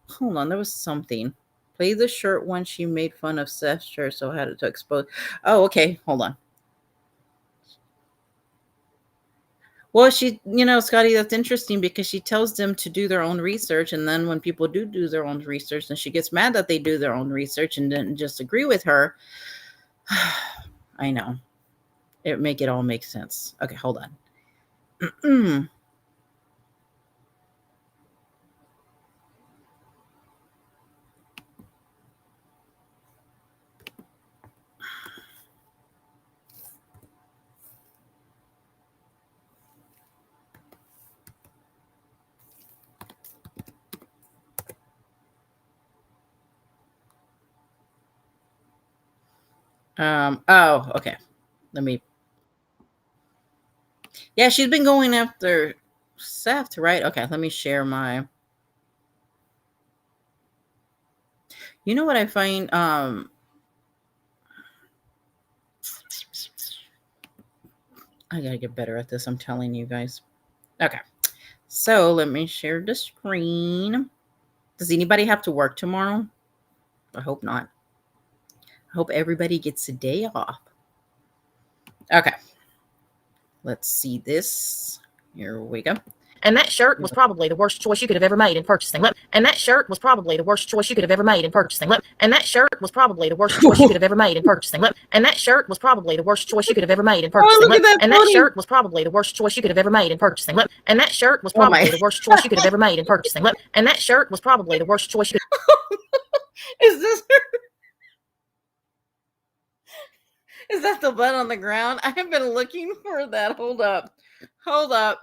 hold on, there was something. Play the shirt once she made fun of Seth's shirt, so I had it to expose. Oh, okay, hold on. Well, Scotty, that's interesting because she tells them to do their own research. And then when people do their own research, and she gets mad that they do their own research and didn't just agree with her. I know. It all make sense. Okay, hold on. Oh, okay. Let me. Yeah, she's been going after Seth, right? Okay, let me share my. You know what I find? I gotta get better at this. I'm telling you guys. Okay, so let me share the screen. Does anybody have to work tomorrow? I hope not. I hope everybody gets a day off. Okay, let's see this. Here we go. And that shirt was probably the worst choice you could have ever made in purchasing. And that shirt was probably the worst choice you could have ever made in purchasing. And that shirt was probably the worst choice you could have ever made in purchasing. And that shirt was probably the worst choice you could have ever made in purchasing. Oh, look at that And pony. that shirt was probably the worst choice you could have ever made in purchasing. And that shirt was probably the worst choice you could have ever made in purchasing. And that shirt was probably the worst choice you could. Is this her? Is that the butt on the ground? I have been looking for that. Hold up. Hold up.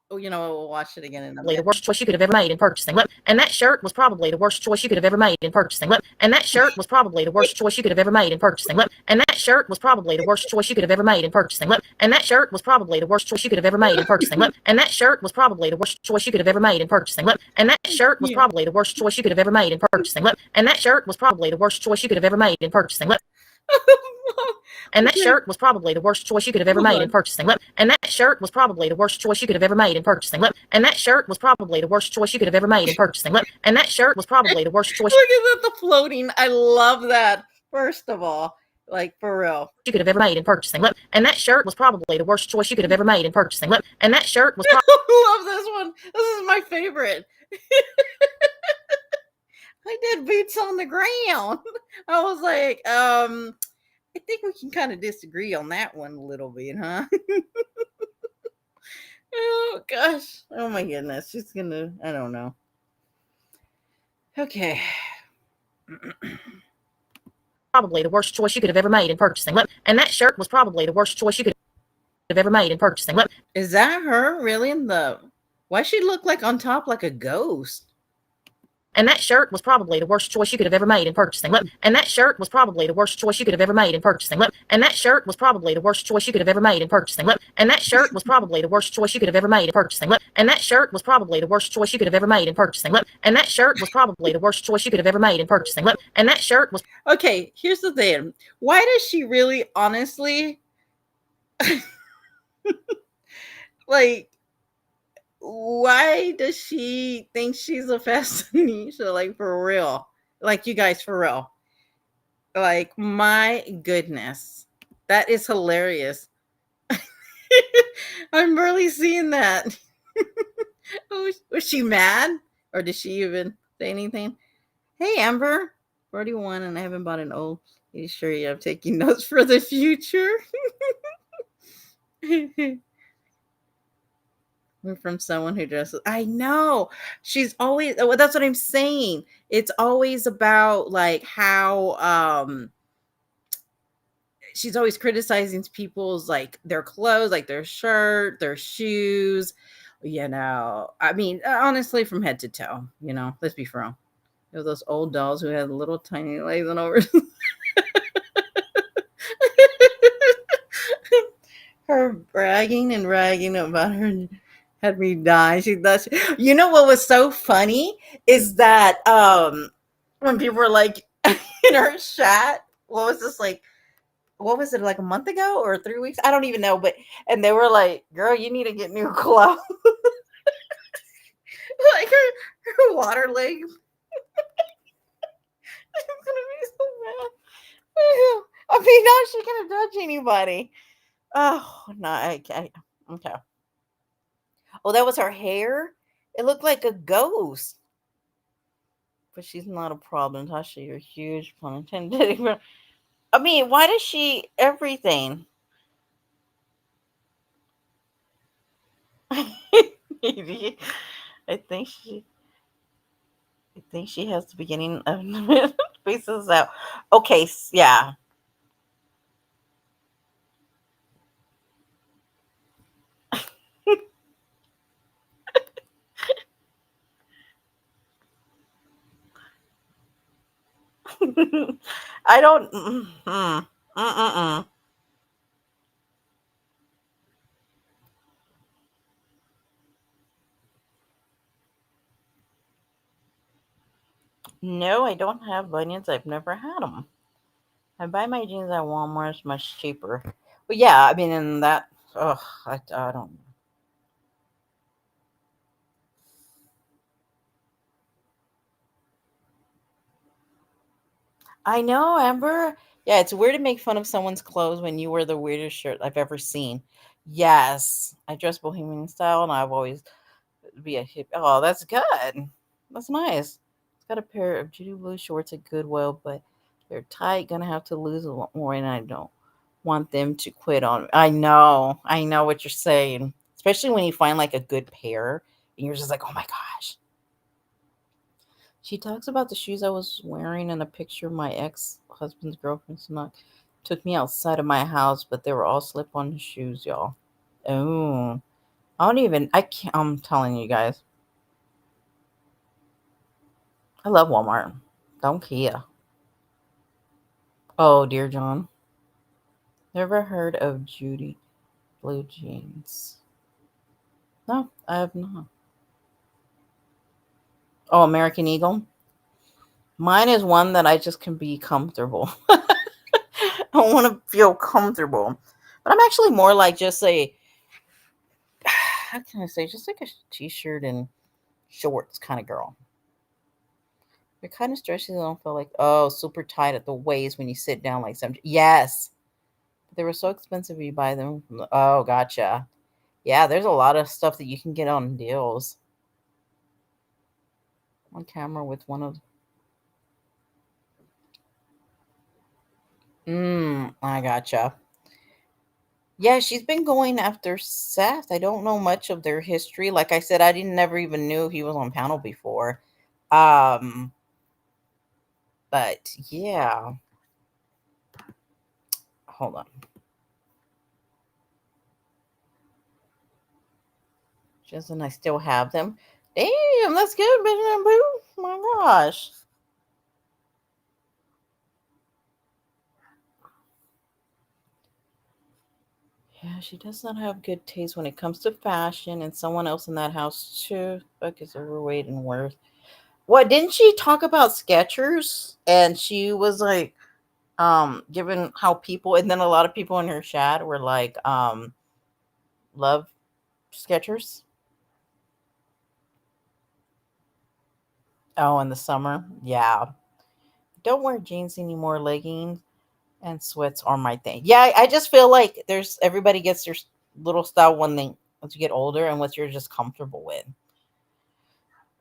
We'll watch it again in a minute. The worst choice you could have ever made in purchasing. And that shirt was probably the worst choice you could have ever made in purchasing. And that shirt was probably the worst choice you could have ever made in purchasing. And that shirt was probably the worst choice you could have ever made in purchasing. And that shirt was probably the worst choice you could have ever made in purchasing. And that shirt was probably the worst choice you could have ever made in purchasing. And that shirt was probably the worst choice you could have ever made in purchasing. And that shirt was probably the worst choice you could have ever made in purchasing. And that shirt was probably the worst choice you could have ever made in purchasing. And that shirt was probably the worst choice you could have ever made in purchasing. And that shirt was probably the worst choice you could have ever made in purchasing. And that shirt was probably the worst choice. Look at that, the floating. I love that. First of all, like for real. You could have ever made in purchasing. And that shirt was probably the worst choice you could have ever made in purchasing. And that shirt was I love this one. This is my favorite. I did boots on the ground. I was like, I think we can kind of disagree on that one a little bit, huh? Oh gosh. Oh my goodness. She's gonna, I don't know. Okay. Probably the worst choice you could have ever made in purchasing. And that shirt was probably the worst choice you could have ever made in purchasing. Is that her really in the, why she look like on top like a ghost? And that shirt was probably the worst choice you could have ever made in purchasing. And that shirt was probably the worst choice you could have ever made in purchasing. And that shirt was probably the worst choice you could have ever made in purchasing. And that shirt was probably the worst choice you could have ever made in purchasing. And that shirt was probably the worst choice you could have ever made in purchasing. And that shirt was probably the worst choice you could have ever made in purchasing. And that shirt was. Okay, here's the thing. Why does she really honestly like, why does she think she's a fashionista? Like, for real. Like, you guys, for real. Like, my goodness. That is hilarious. I'm really seeing that. Was she mad? Or did she even say anything? Hey, Amber. 41 and I haven't bought an old. Are you sure I'm taking notes for the future? We're from someone who dresses. I know. She's always, well, that's what I'm saying. It's always about like how she's always criticizing people's like their clothes, like their shirt, their shoes, I mean, honestly, from head to toe, let's be real. There were those old dolls who had little tiny legs and over. Her bragging and ragging about her had me die. You know what was so funny is that when people were like in her chat, what was this like? what was it, like a month ago or 3 weeks? I don't even know, but and they were like, "Girl, you need to get new clothes." Like her water leg is gonna be so bad. I mean, how's she gonna touch anybody? Oh no, okay. Oh, that was her hair. It looked like a ghost. But she's not a problem, Tasha. You're huge, pun intended. I mean, why does she everything? I think she I think she has the beginning of faces out. Okay, yeah. I don't. No, I don't have bunions. I've never had them. I buy my jeans at Walmart. It's much cheaper. But yeah, I mean, in that. Ugh, I don't. I know, Amber. Yeah, it's weird to make fun of someone's clothes when you wear the weirdest shirt I've ever seen. Yes, I dress bohemian style, and I've always be a hip. Oh, that's good. That's nice. It's got a pair of Judy blue shorts at Goodwill, but they're tight. Gonna have to lose a lot more, and I don't want them to quit on me. I know what you're saying. Especially when you find like a good pair, and you're just like, oh my gosh. She talks about the shoes I was wearing in a picture my ex husband's girlfriend snuck. Took me outside of my house, but they were all slip on shoes, y'all. Oh, I can't, I'm telling you guys, I love Walmart. Don't care. Oh, dear John. Never heard of Judy Blue Jeans. No, I have not. Oh, American Eagle. Mine is one that I just can be comfortable. I want to feel comfortable. But I'm actually more like just a, how can I say, just like a t-shirt and shorts kind of girl. They're kind of stretchy. They don't feel like, oh, super tight at the waist when you sit down like some. Yes. They were so expensive you buy them. Oh, gotcha. Yeah, there's a lot of stuff that you can get on deals. On camera with one of. I gotcha. Yeah, she's been going after Seth. I don't know much of their history. Like I said, I didn't never even knew he was on panel before. Um, but yeah, hold on. Just and I still have them. Damn, that's good, Benjamin Boo. My gosh. Yeah, she does not have good taste when it comes to fashion, and someone else in that house too. Fuck is overweight and worth. What didn't she talk about Skechers? And she was like, given how people, and then a lot of people in her chat were like, love Skechers. Oh, in the summer, yeah. Don't wear jeans anymore. Leggings and sweats are my thing. Yeah, I just feel like there's everybody gets their little style one thing once you get older, and what you're just comfortable with.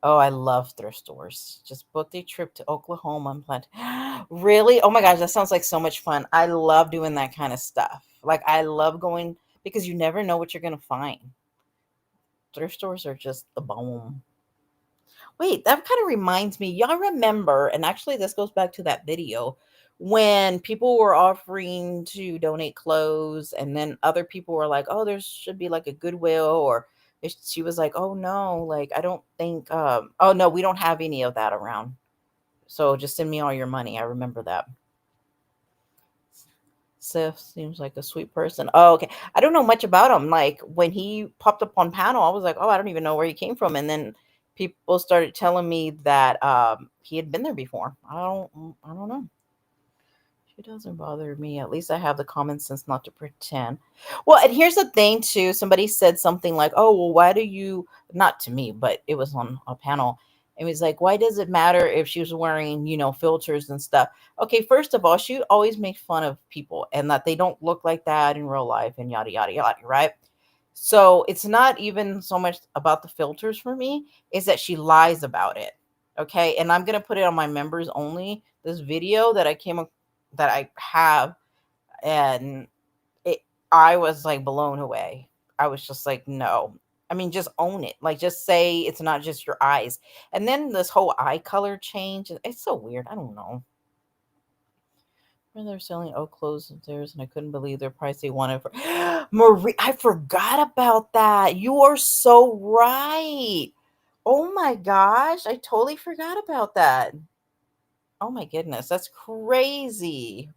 Oh, I love thrift stores. Just booked a trip to Oklahoma and planned. Really? Oh my gosh, that sounds like so much fun. I love doing that kind of stuff. Like I love going because you never know what you're gonna find. Thrift stores are just the bomb. Wait, that kind of reminds me. Y'all remember, and actually this goes back to that video when people were offering to donate clothes, and then other people were like, "Oh, there should be like a Goodwill," or she was like, "Oh no, like I don't think oh no, we don't have any of that around. So just send me all your money." I remember that. Seth seems like a sweet person. Oh, okay. I don't know much about him. Like when he popped up on panel, I was like, oh, I don't even know where he came from. And then people started telling me that he had been there before. I don't know. She doesn't bother me. At least I have the common sense not to pretend. Well, and here's the thing too. Somebody said something like, "Oh, well, why do you?" Not to me, but it was on a panel. It was like, "Why does it matter if she was wearing, filters and stuff?" Okay, first of all, she always makes fun of people and that they don't look like that in real life and yada yada yada, right? So it's not even so much about the filters for me; is that she lies about it. Okay, and I'm gonna put it on my members only. This video that I have, and it I was like blown away. I was just like, no. I mean, just own it. Like, just say it's not just your eyes. And then this whole eye color change, it's so weird. I don't know. When they're selling old clothes of theirs, and I couldn't believe their price they wanted for Marie. I forgot about that. You are so right. Oh my gosh, I totally forgot about that. Oh my goodness, that's crazy.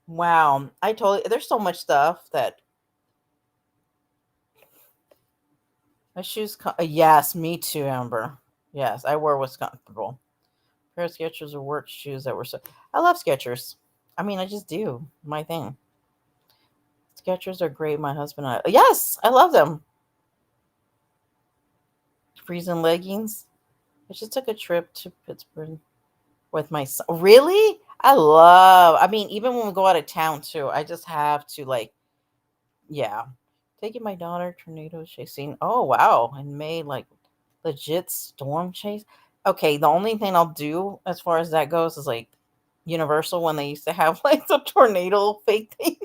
Wow. I totally there's so much stuff that my shoes yes, me too, Amber. Yes, I wear what's comfortable. Pair of Skechers or work shoes that were so I love Skechers. I mean, I just do. My thing. Skechers are great. My husband and I. Yes, I love them. Freezing leggings. I just took a trip to Pittsburgh with my son. Really? I mean, even when we go out of town too, I just have to like, yeah. Taking my daughter tornado chasing. Oh wow. In May, like legit storm chase. Okay, the only thing I'll do as far as that goes is like Universal when they used to have like the tornado fake thing.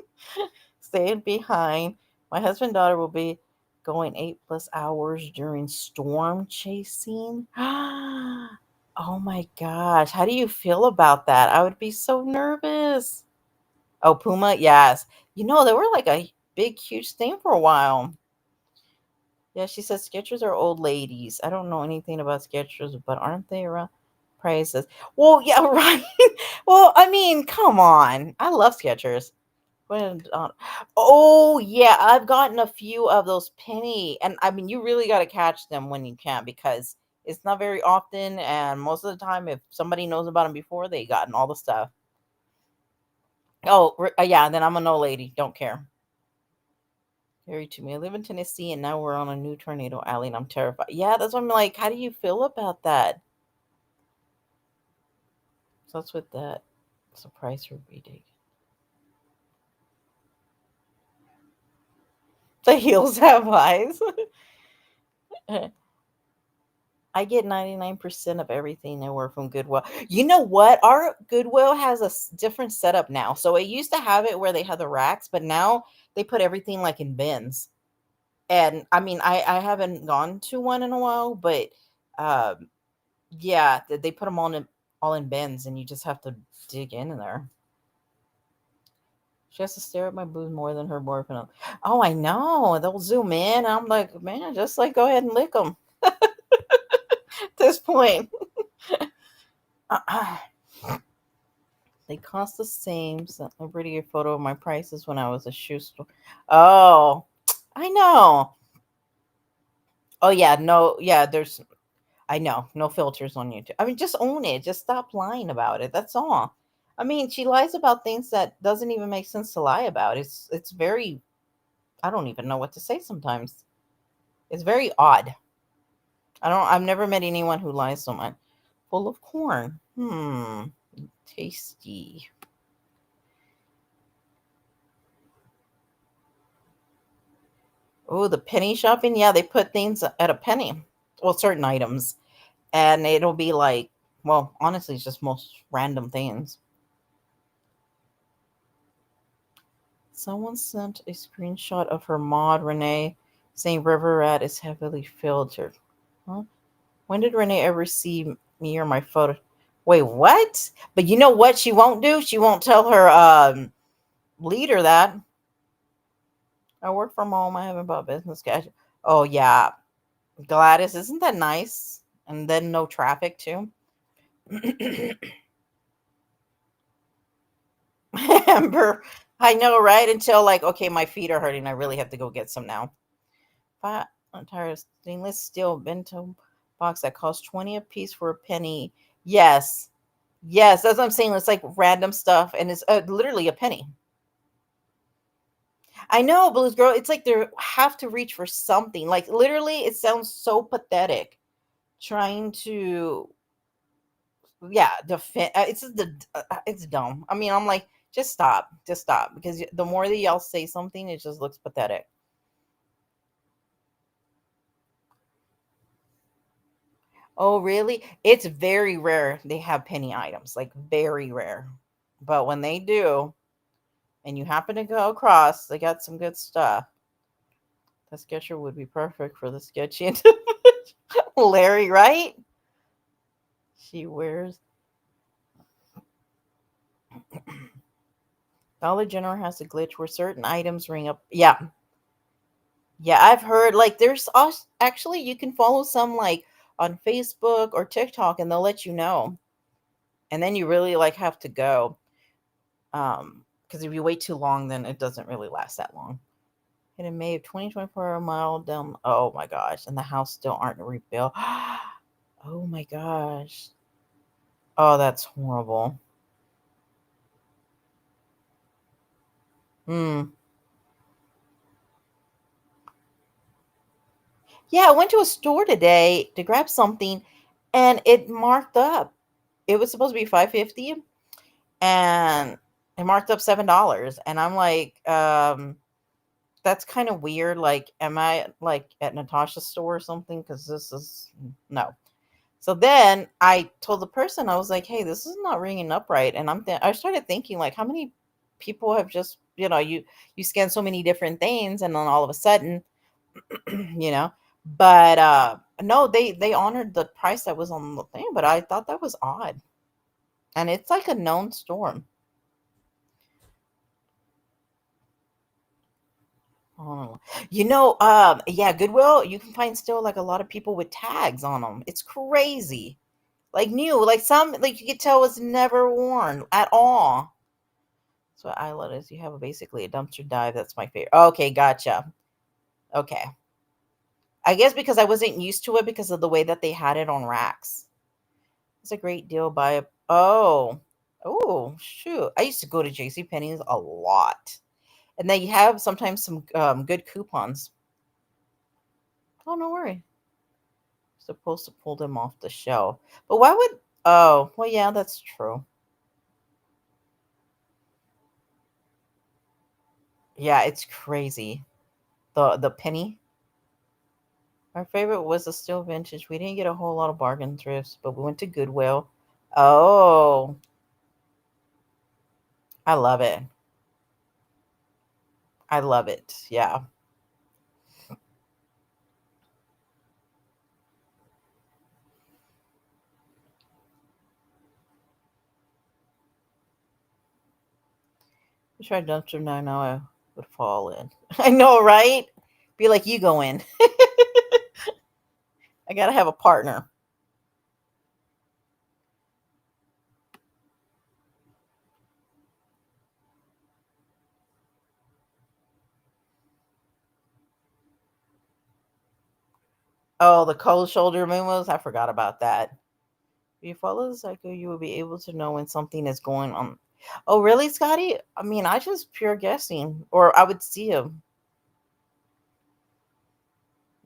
Staying behind. My husband and daughter will be going 8+ hours during storm chasing. Oh my gosh. How do you feel about that? I would be so nervous. Oh, Puma? Yes. They were like a big, huge thing for a while. Yeah, she says Skechers are old ladies. I don't know anything about Skechers, but aren't they around prices? Well, yeah, right. Well, I mean, come on. I love Skechers. When, oh yeah, I've gotten a few of those penny, and I mean, you really got to catch them when you can because it's not very often, and most of the time, if somebody knows about them before, they gotten all the stuff. Oh, yeah, then I'm an old lady. Don't care. Very to me. I live in Tennessee, and now we're on a new tornado alley, and I'm terrified. Yeah, that's what I'm like. How do you feel about that? So that's with that. Surprise for reading. The heels have eyes. I get 99% of everything I wear from Goodwill. You know what? Our Goodwill has a different setup now. So it used to have it where they had the racks, but now they put everything like in bins. And I mean, I haven't gone to one in a while, but um, yeah, they put them all in bins, and you just have to dig in there. She has to stare at my boobs more than her boyfriend. Oh, I know. They'll zoom in. I'm like, man, just like go ahead and lick them at this point. They cost the same. So I'm pretty good photo of my prices when I was a shoe store. Oh, I know. Oh yeah, no, yeah. I know, no filters on YouTube. I mean, just own it. Just stop lying about it. That's all. I mean, she lies about things that doesn't even make sense to lie about. It's very. I don't even know what to say sometimes. It's very odd. I've never met anyone who lies so much. Full of corn. Tasty. Oh, the penny shopping. Yeah, they put things at a penny. Well, certain items, and it'll be like, well, honestly, it's just most random things. Someone sent a screenshot of her mod Renee saying River Rat is heavily filtered. Huh? When did Renee ever see me or my photo? Wait, what? But you know what she won't do? She won't tell her leader that. I work from home. I haven't bought business cash. Oh yeah, Gladys, isn't that nice? And then no traffic too. Amber, I know, right? Until like, okay, my feet are hurting. I really have to go get some now. Entire stainless steel bento box that costs 20 a piece for a penny. Yes. Yes, that's what I'm saying. It's like random stuff, and it's literally a penny. I know, Blues Girl. It's like they have to reach for something. Like literally, it sounds so pathetic trying to, yeah, defend. It's dumb. I mean, I'm like, just stop, because the more that y'all say something, it just looks pathetic. Oh, really? It's very rare they have penny items, like very rare. But when they do, and you happen to go across, they got some good stuff. That sketcher would be perfect for the sketchy individual. Larry, right? She wears Dollar General has a glitch where certain items ring up. Yeah, yeah, I've heard like actually you can follow some like on Facebook or TikTok, and they'll let you know, and then you really like have to go. Because if you wait too long, then it doesn't really last that long. Hit in May of 2024, a mile down. Oh my gosh, and the house still aren't rebuilt. Oh my gosh. Oh, that's horrible. Hmm. Yeah, I went to a store today to grab something, and it marked up. It was supposed to be 5.50, and it marked up $7. And I'm like, that's kind of weird. Like, am I like at Natasha's store or something? Because this is no. So then I told the person, I was like, hey, this is not ringing up right. And I started thinking, like, how many people have just, you scan so many different things, and then all of a sudden, you know, but no, they honored the price that was on the thing, but I thought that was odd. And it's like a known storm. Oh. Yeah, Goodwill, you can find still like a lot of people with tags on them. It's crazy. Like new, like some, like you could tell was never worn at all. So I let us. You have basically a dumpster dive. That's my favorite. Okay, gotcha. Okay, I guess because I wasn't used to it because of the way that they had it on racks. It's a great deal. Oh, shoot. I used to go to J.C. Penney's a lot, and they have sometimes some good coupons. Oh, no worry. Supposed to pull them off the shelf, but why would? Oh, well, yeah, that's true. Yeah, it's crazy. The penny. Our favorite was the still vintage. We didn't get a whole lot of bargain thrifts, but we went to Goodwill. Oh, I love it. I love it. Yeah. I tried dumpster now. Now I would fall in. I know, right? Be like, you go in. I gotta have a partner. Oh, the cold shoulder movements. I forgot about that. If you follow the cycle, you will be able to know when something is going on. Oh, really, Scotty? I mean, I just pure guessing, or I would see him.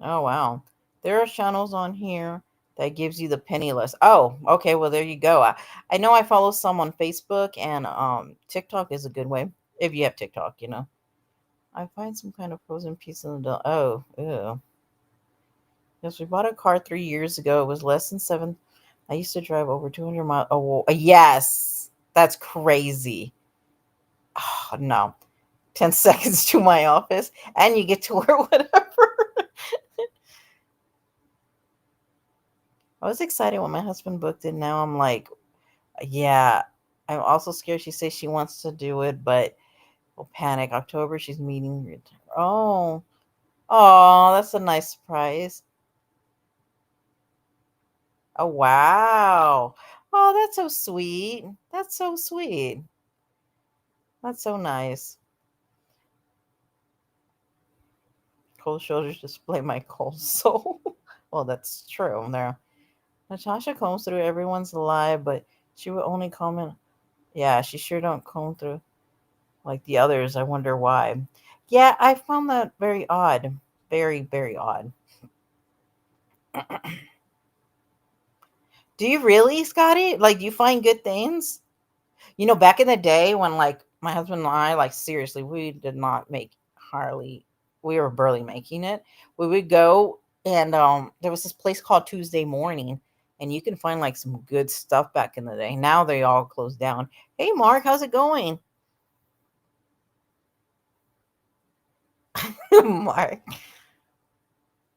Oh, wow. There are channels on here that gives you the penniless. Oh, okay. Well, there you go. I know I follow some on Facebook, and TikTok is a good way if you have TikTok. I find some kind of frozen piece in the oh, ew. Yes, we bought a car 3 years ago. It was less than seven. I used to drive over 200 miles. Oh, yes. That's crazy. Oh, no. 10 seconds to my office, and you get to wear whatever. I was excited when my husband booked it. Now I'm like, yeah. I'm also scared. She says she wants to do it, but will panic. October, she's meeting. Oh, oh, that's a nice surprise. Oh, wow. Oh, that's so sweet. That's so sweet. That's so nice. Cold shoulders display my cold soul. Well, that's true. There. Natasha combs through everyone's live, but she would only comment. Yeah, she sure don't comb through like the others. I wonder why. Yeah, I found that very odd. Very, very odd. Do you really, Scotty? Like, do you find good things? Back in the day when like my husband and I, like seriously, we did not make Harley. We were barely making it. We would go and there was this place called Tuesday Morning, and you can find like some good stuff back in the day. Now they all closed down. Hey Mark, how's it going? Mark,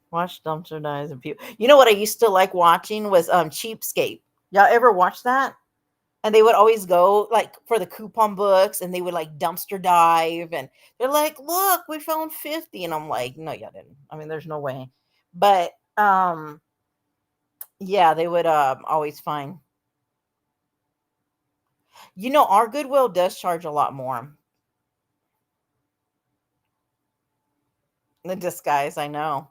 watch dumpster dives and people. You know what I used to like watching was Cheapskate. Y'all ever watch that? And they would always go like for the coupon books and they would like dumpster dive and they're like, look, we found 50. And I'm like, no, y'all didn't. I mean, there's no way. But yeah, they would always find. Our Goodwill does charge a lot more. The disguise, I know.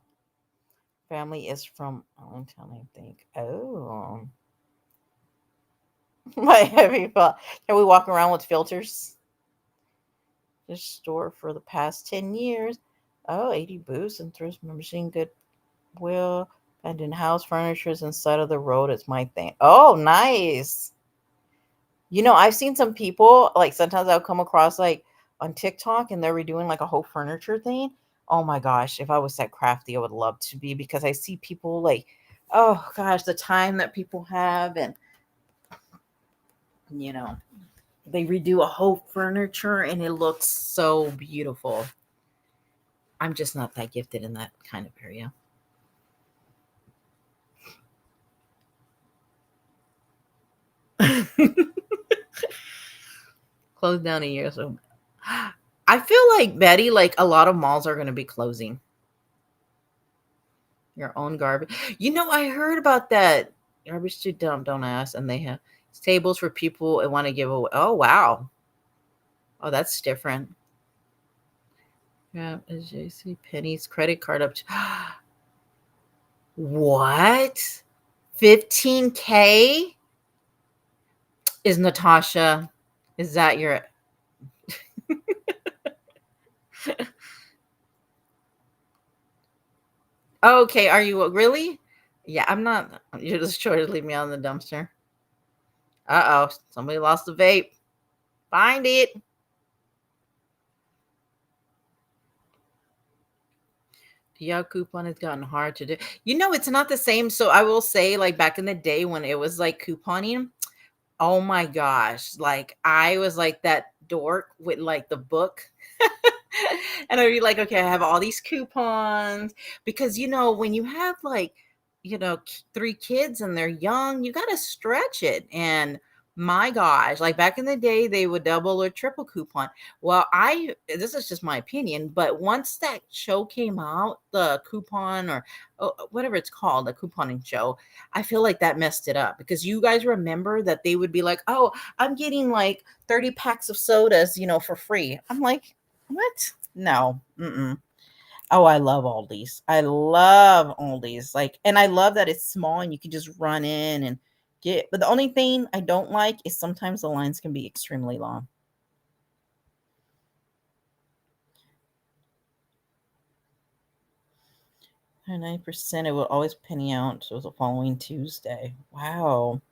Family is from Allentown, I think. Oh. My heavy thought. Can we walk around with filters? This store for the past 10 years. Oh, 80 booths and thrift machine Goodwill. Abandoned house furniture is inside of the road. It's my thing. Oh, nice. I've seen some people, like sometimes I'll come across like on TikTok and they're redoing like a whole furniture thing. Oh my gosh, if I was that crafty, I would love to be because I see people like, oh gosh, the time that people have and you know, they redo a whole furniture and it looks so beautiful. I'm just not that gifted in that kind of area. Closed down a year so I feel like Betty, like a lot of malls are going to be closing. Your own garbage. I heard about that. Garbage to dump, don't ask. And they have tables for people and want to give away. Oh wow. Oh, that's different. Yeah, JC Penney's credit card up to what? 15K is Natasha. Is that your okay? Are you really? Yeah, I'm not. You're just trying to leave me on the dumpster. Uh oh, somebody lost the vape. Find it. Yeah, coupon has gotten hard to do. It's not the same. So I will say, like back in the day when it was like couponing, oh my gosh, like I was like that dork with like the book. And I'd be like, okay, I have all these coupons because when you have like, three kids and they're young, you got to stretch it. And my gosh, like back in the day, they would double or triple coupon. Well, this is just my opinion, but once that show came out, the coupon or whatever it's called, the couponing show, I feel like that messed it up because you guys remember that they would be like, oh, I'm getting like 30 packs of sodas, for free. I'm like, what? No. Mm-mm. Oh, I love Aldi's. I love Aldi's. Like, and I love that it's small and you can just run in and get. But the only thing I don't like is sometimes the lines can be extremely long. 90%, it will always penny out. So the following Tuesday. Wow.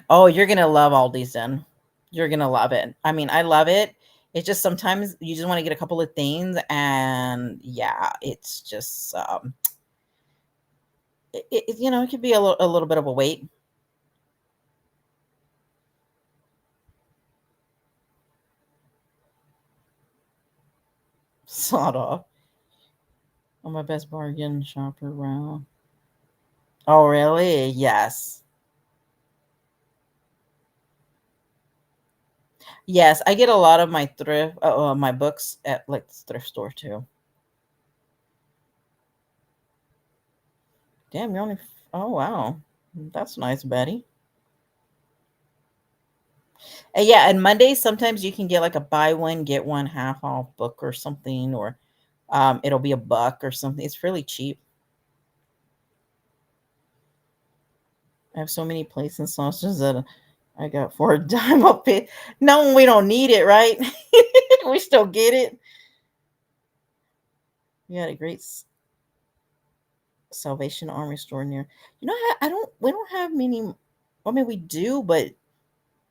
Oh, you're gonna love Aldi's then. You're gonna love it. I mean, I love it. It's just sometimes you just want to get a couple of things, and yeah, it's just it could be a little bit of a wait. Sawed off. Oh, my best bargain shopper around. Oh, really? Yes. Yes, I get a lot of my my books at like the thrift store too. Damn, you're only. Oh, wow. That's nice, Betty. And yeah, and Mondays sometimes you can get like a buy one get one half off book or something, or it'll be a buck or something. It's really cheap. I have so many plates and saucers that I got for a dime up it. No, we don't need it, right? We still get it. We had a great Salvation Army store near. You know, I don't. We don't have many. I mean, we do, but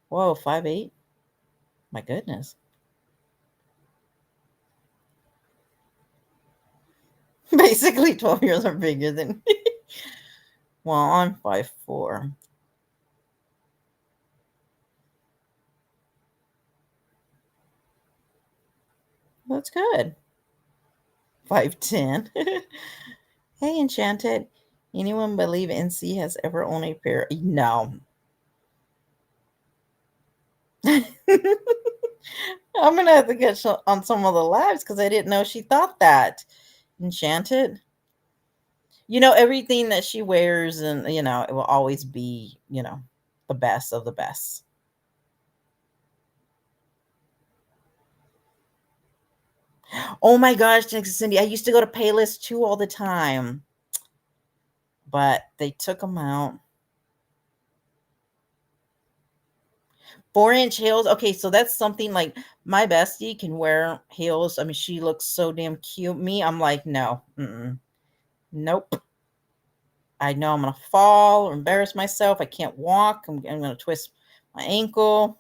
whoa, 5'8". My goodness. Basically, 12 years are bigger than. Well, I'm 5'4". That's good. 5'10". Hey, Enchanted. Anyone believe NC has ever owned a pair? No. I'm gonna have to get on some of the lives because I didn't know she thought that. Enchanted. Everything that she wears, and it will always be, the best of the best. Oh my gosh, Texas Cindy, I used to go to Payless too all the time, but they took them out. 4-inch heels. Okay, so that's something like my bestie can wear heels. I mean, she looks so damn cute. Me, I'm like, no, nope. I know I'm gonna fall or embarrass myself. I can't walk. I'm gonna twist my ankle.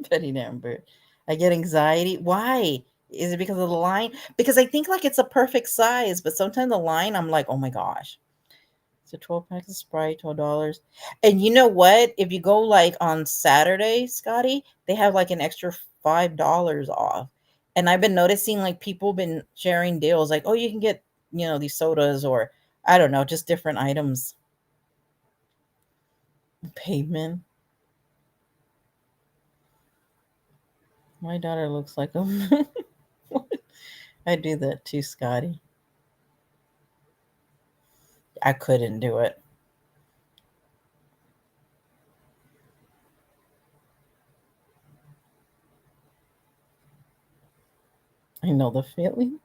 Petty number. I get anxiety. Why? Is it because of the line? Because I think like it's a perfect size, but sometimes the line, I'm like, oh my gosh. So 12 packs of Sprite, $12. And you know what? If you go like on Saturday, Scotty, they have like an extra $5 off. And I've been noticing like people been sharing deals like, oh, you can get, these sodas or I don't know, just different items. Pavement. My daughter looks like a. I do that too, Scotty. I couldn't do it. I know the feeling.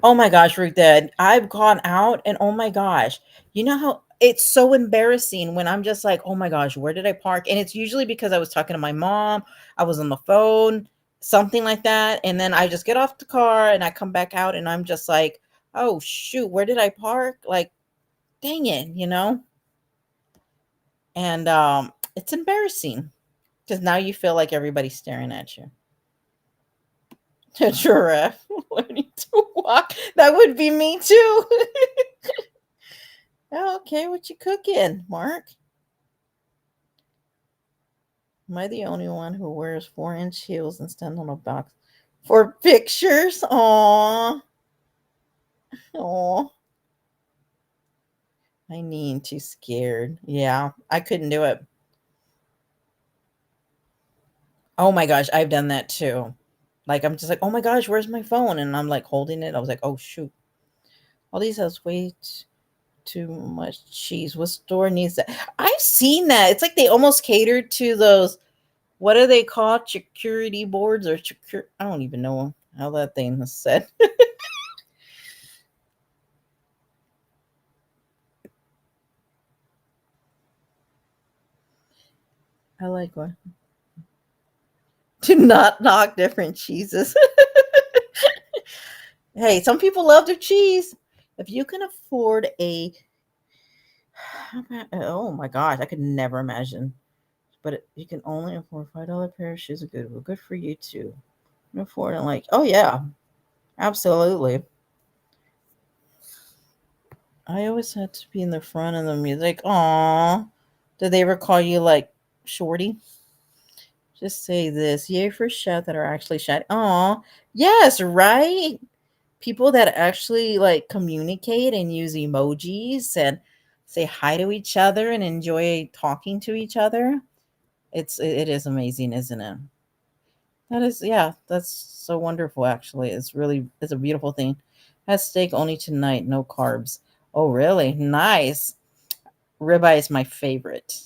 Oh my gosh, Ruth, Dad, I've gone out and oh my gosh, you know how it's so embarrassing when I'm just like, oh my gosh, where did I park? And it's usually because I was talking to my mom, I was on the phone, something like that. And then I just get off the car and I come back out and I'm just like, oh shoot, where did I park? Like, dang it. And it's embarrassing because now you feel like everybody's staring at you. A giraffe learning to walk. That would be me too. Oh, okay, what you cooking, Mark? Am I the only one who wears 4-inch heels and stands on a box for pictures? Aw. Aw. I need too scared. Yeah, I couldn't do it. Oh my gosh, I've done that too. Like I'm just like, oh my gosh, where's my phone? And I'm like holding it. I was like, oh shoot. All these has way too much cheese. What store needs that? I've seen that. It's like they almost catered to those. What are they called? Security boards or I don't even know how that thing is said. I like one. Do not knock different cheeses. Hey, some people love their cheese. If you can afford oh my gosh, I could never imagine. But you can only afford $5 pair of shoes. Are good. Well, good for you too. You can afford it, like, oh yeah, absolutely. I always had to be in the front of the music. Aw, did they ever call you like shorty? Just say this. Yay for shout that are actually shout. Aw, yes, right. People that actually like communicate and use emojis and say hi to each other and enjoy talking to each other. It is amazing, isn't it? That is, yeah, that's so wonderful. Actually, it's a beautiful thing. Has steak only tonight, no carbs. Oh, really? Nice. Ribeye is my favorite.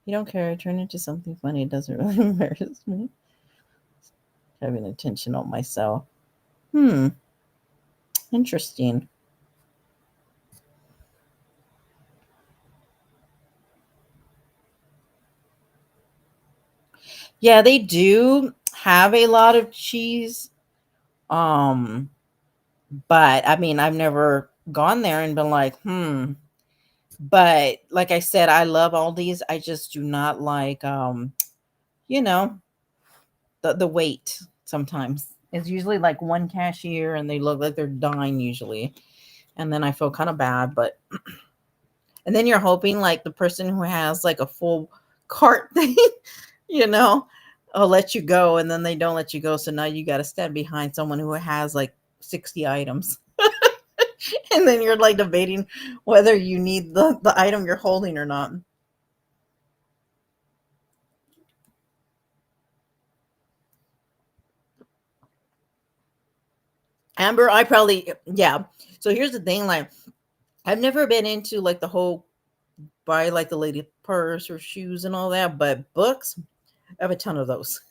You don't care. I turn into something funny. It doesn't really embarrass me. Having attention on myself. Hmm. Interesting. Yeah, they do have a lot of cheese. Um, but I mean, I've never gone there and been like, hmm. But like I said, I love all these. I just do not like you know, the wait sometimes. It's usually like one cashier and they look like they're dying usually. And then I feel kind of bad, but and then you're hoping like the person who has like a full cart thing, you know, will let you go and then they don't let you go. So now you got to stand behind someone who has like 60 items. And then you're like debating whether you need the item you're holding or not. Amber, I probably, yeah. So here's the thing, like I've never been into like the whole buy like the lady purse or shoes and all that, but books, I have a ton of those.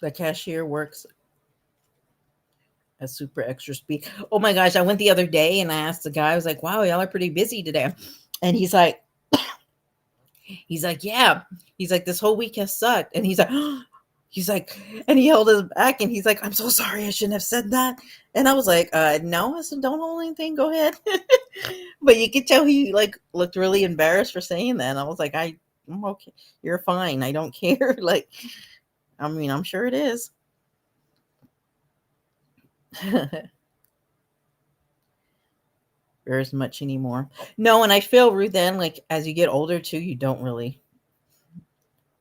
The cashier works at super extra speed. Oh my gosh, I went the other day and I asked the guy, I was like, wow, y'all are pretty busy today. And he's like, yeah. He's like, this whole week has sucked. And he's like, he's like, and he held his back and he's like, I'm so sorry, I shouldn't have said that. And I was like, no, I said, don't hold anything, go ahead. But you could tell he like looked really embarrassed for saying that. And I was like, I'm okay. You're fine. I don't care. Like, I mean, I'm sure it is. Very as much anymore. No, and I feel rude then, like as you get older too, you don't really.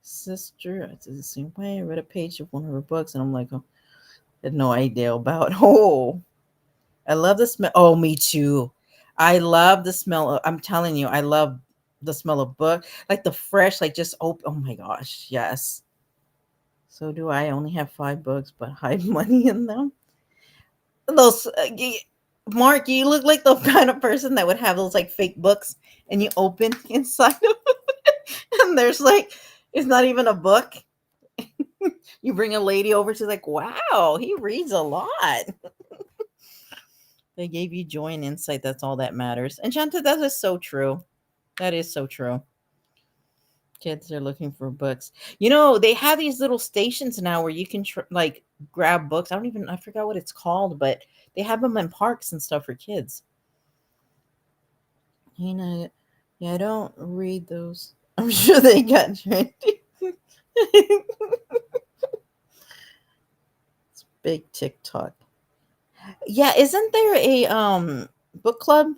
Sister, I did the same way. I read a page of one of her books and I'm like, oh, I had no idea about. Oh, I love the smell. Oh, me too. I love the smell. I'm telling you, I love the smell of book, like the fresh, like just open. Oh my gosh, yes. So do I. Only have 5 books, but hide money in them. Those, Mark, you look like the kind of person that would have those like fake books, and you open inside of and there's like it's not even a book. You bring a lady over, she's like, wow, he reads a lot. They gave you joy and insight. That's all that matters. And Shanta, that is so true. That is so true. Kids are looking for books. You know, they have these little stations now where you can like grab books. I forgot what it's called, but they have them in parks and stuff for kids. You know, yeah, I don't read those. I'm sure they got trendy. It's big TikTok. Yeah, isn't there a book club?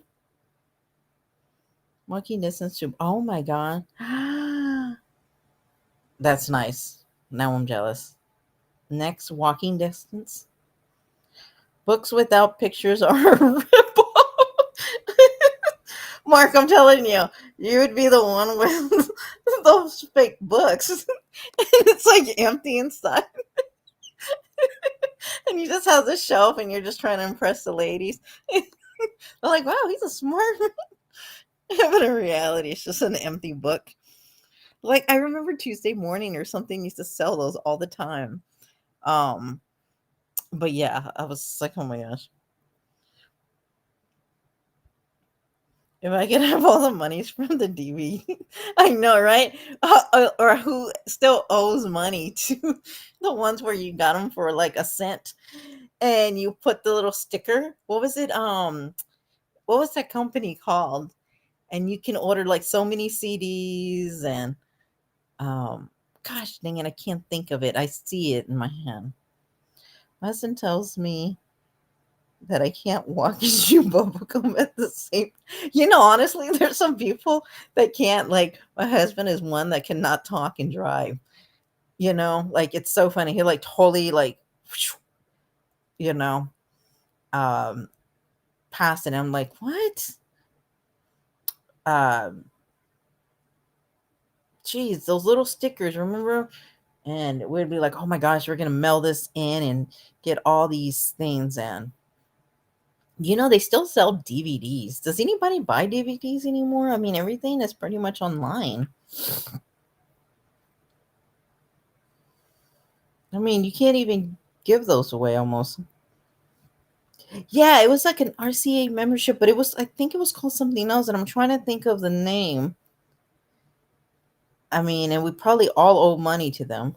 Walking distance to, oh my god. That's nice. Now I'm jealous. Next walking distance. Books without pictures are a ripple. Mark, I'm telling you, you would be the one with those fake books. And it's like empty inside. And you just have the shelf and you're just trying to impress the ladies. They're like, wow, he's a smart man. But in reality, it's just an empty book. Like I remember Tuesday Morning or something used to sell those all the time. Um, but yeah, I was like, oh my gosh. If I could have all the monies from the DVD, I know, right? Or who still owes money to the ones where you got them for like a cent, and you put the little sticker. What was it? What was that company called? And you can order like so many CDs and gosh dang it, I can't think of it. I see it in my hand. My husband tells me that I can't walk and chew bubblegum at the same. You know, honestly, there's some people that can't. Like my husband is one that cannot talk and drive. You know, like it's so funny. He like totally like, you know, um, passed, and I'm like, what? Um, geez, those little stickers. Remember? And we'd be like, oh my gosh, we're gonna mail this in and get all these things in. They still sell DVDs. Does anybody buy DVDs anymore? I mean, everything is pretty much online. I mean, you can't even give those away almost. Yeah, it was like an RCA membership, but I think it was called something else, and I'm trying to think of the name. I mean, and we probably all owe money to them.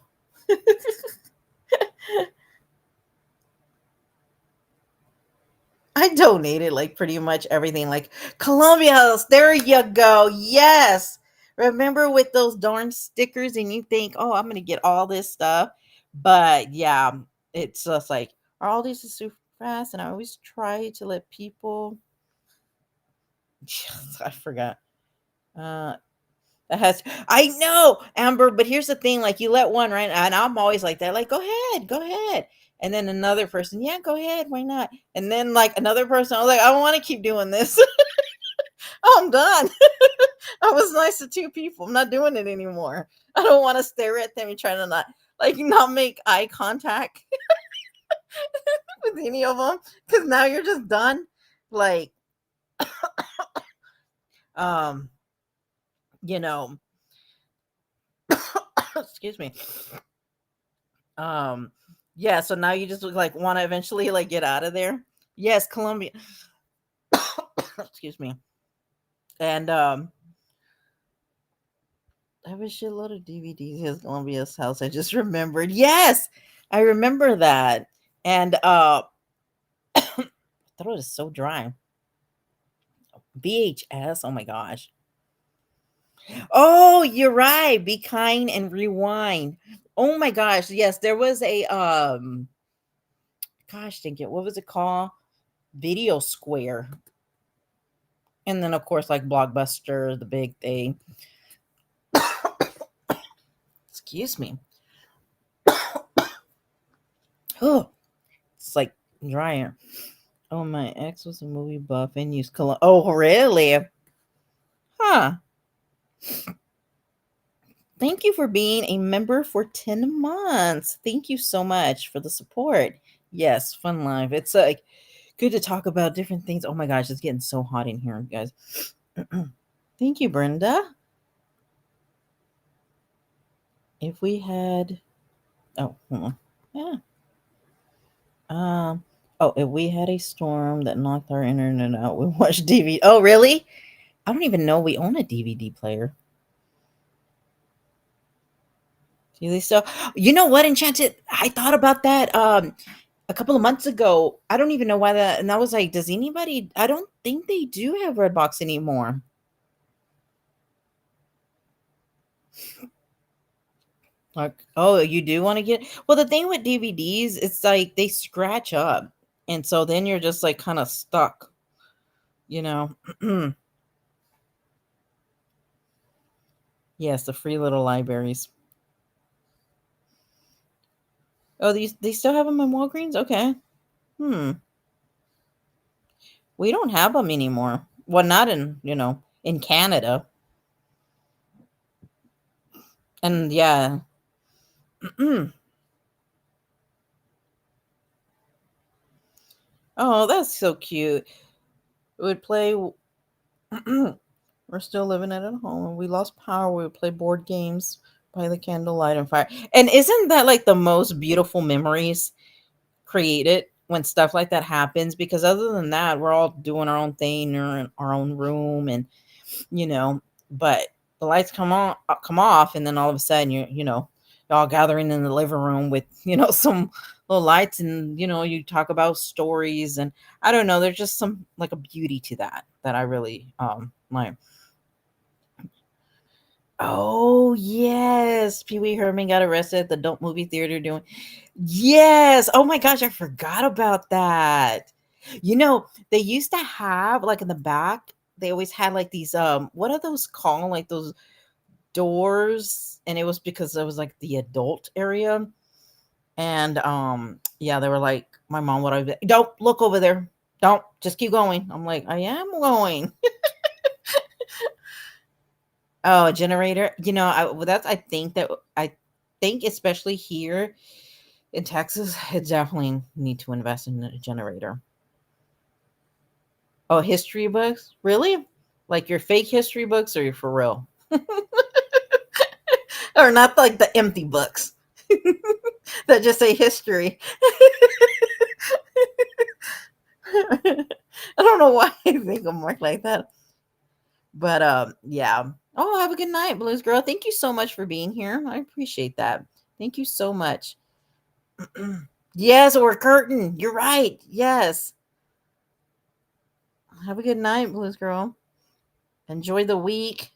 I donated like pretty much everything. Like Columbia House, there you go. Yes. Remember with those darn stickers, and you think, oh, I'm gonna get all this stuff. But yeah, it's just like, all these is super fast, and I always try to let people I forgot. Uh that has I know, Amber, but here's the thing, like you let one right, and I'm always like that, like, go ahead, go ahead. And then another person, yeah, go ahead, why not? And then like another person, I was like, I don't want to keep doing this. Oh, I'm done. I was nice to two people. I'm not doing it anymore. I don't want to stare at them and try to not make eye contact with any of them because now you're just done. Like, um, you know, excuse me. Um, yeah. So now you just like want to eventually like get out of there. Yes, Columbia. Excuse me. And I have a shitload of DVDs at Columbia's house. I just remembered. Yes, I remember that. And throat is so dry. VHS. Oh my gosh. Oh, you're right. Be kind and rewind. Oh my gosh. Yes, there was a gosh, think it. What was it called? Video Square. And then of course like Blockbuster, the big thing. Excuse me. Oh, it's like dry. Oh, my ex was a movie buff and used cologne. Oh, really? Huh. Thank you for being a member for 10 months. Thank you so much for the support. Yes, fun live. It's like good to talk about different things. Oh my gosh, it's getting so hot in here, guys. Thank you, Brenda. If we had hold on. Yeah. If we had a storm that knocked our internet out, we watched DVD. Oh, really? I don't even know we own a DVD player. Do they still? You know what, Enchanted? I thought about that a couple of months ago. I don't even know why that. And I was like, does anybody? I don't think they do have Redbox anymore. Like, oh, you do want to get? Well, the thing with DVDs, it's like they scratch up, and so then you're just like kind of stuck. You know. Yes, the free little libraries. Oh, they still have them in Walgreens? Okay. Hmm. We don't have them anymore. Well, not in Canada. And yeah. Oh, that's so cute. We would play. We're still living it at home. We lost power. We would play board games by the candlelight and fire. And isn't that like the most beautiful memories created when stuff like that happens? Because other than that, we're all doing our own thing or in our own room, and but the lights come off, and then all of a sudden you're all gathering in the living room with some little lights, and you talk about stories, and I don't know, there's just some like a beauty to that I really like. Oh yes, Pee Wee Herman got arrested at the Don't movie theater doing. Yes, oh my gosh, I forgot about that. They used to have like in the back, they always had like these what are those called, like those doors, and it was because it was like the adult area. And yeah, they were like, my mom would always be, don't look over there, don't, just keep going. I'm like, I am going. Oh, a generator. I well, that's I think that I think, especially here in Texas, I definitely need to invest in a generator. Oh, history books? Really? Like your fake history books or your for real? Or not like the empty books that just say history. I don't know why I think I'm more like that. But yeah. Oh, have a good night, Blues Girl. Thank you so much for being here. I appreciate that. Thank you so much. Yes, or curtain. You're right. Yes. Have a good night, Blues Girl. Enjoy the week.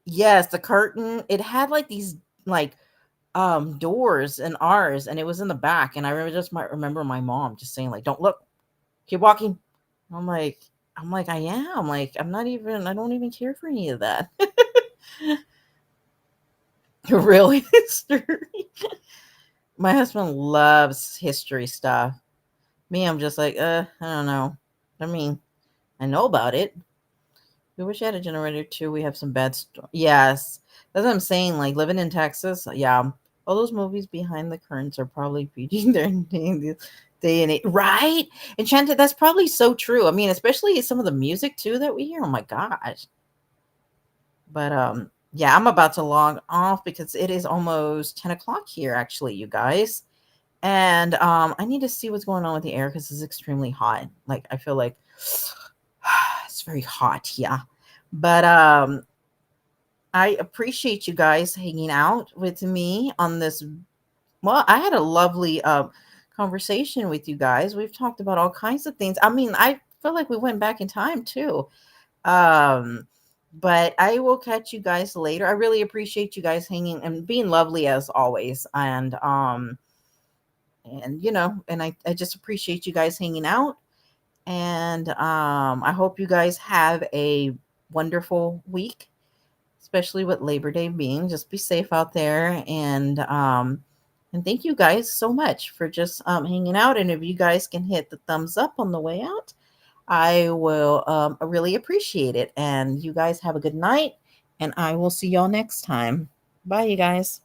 Yes, the curtain. It had like these like doors and ours, and it was in the back. And I remember just might remember my mom just saying like, "Don't look, keep walking." I'm like, I am like, I'm not even. I don't even care for any of that. Real history. My husband loves history stuff. Me, I'm just like, I don't know. I mean, I know about it. We wish I had a generator too. We have some bad yes. That's what I'm saying. Like living in Texas, yeah. All those movies behind the curtains are probably PG their day and age. Right? Enchanted, that's probably so true. I mean, especially some of the music too that we hear. Oh my gosh. But yeah, I'm about to log off because it is almost 10 o'clock here, actually, you guys. And I need to see what's going on with the air because it's extremely hot. Like I feel like it's very hot, yeah. But I appreciate you guys hanging out with me on this. Well, I had a lovely conversation with you guys. We've talked about all kinds of things. I mean, I feel like we went back in time too. Um, but I will catch you guys later. I really appreciate you guys hanging and being lovely as always. And you know, and I just appreciate you guys hanging out. And I hope you guys have a wonderful week, especially with Labor Day being. Just be safe out there, and thank you guys so much for just hanging out. And if you guys can hit the thumbs up on the way out, I will really appreciate it. And you guys have a good night, and I will see y'all next time. Bye, you guys.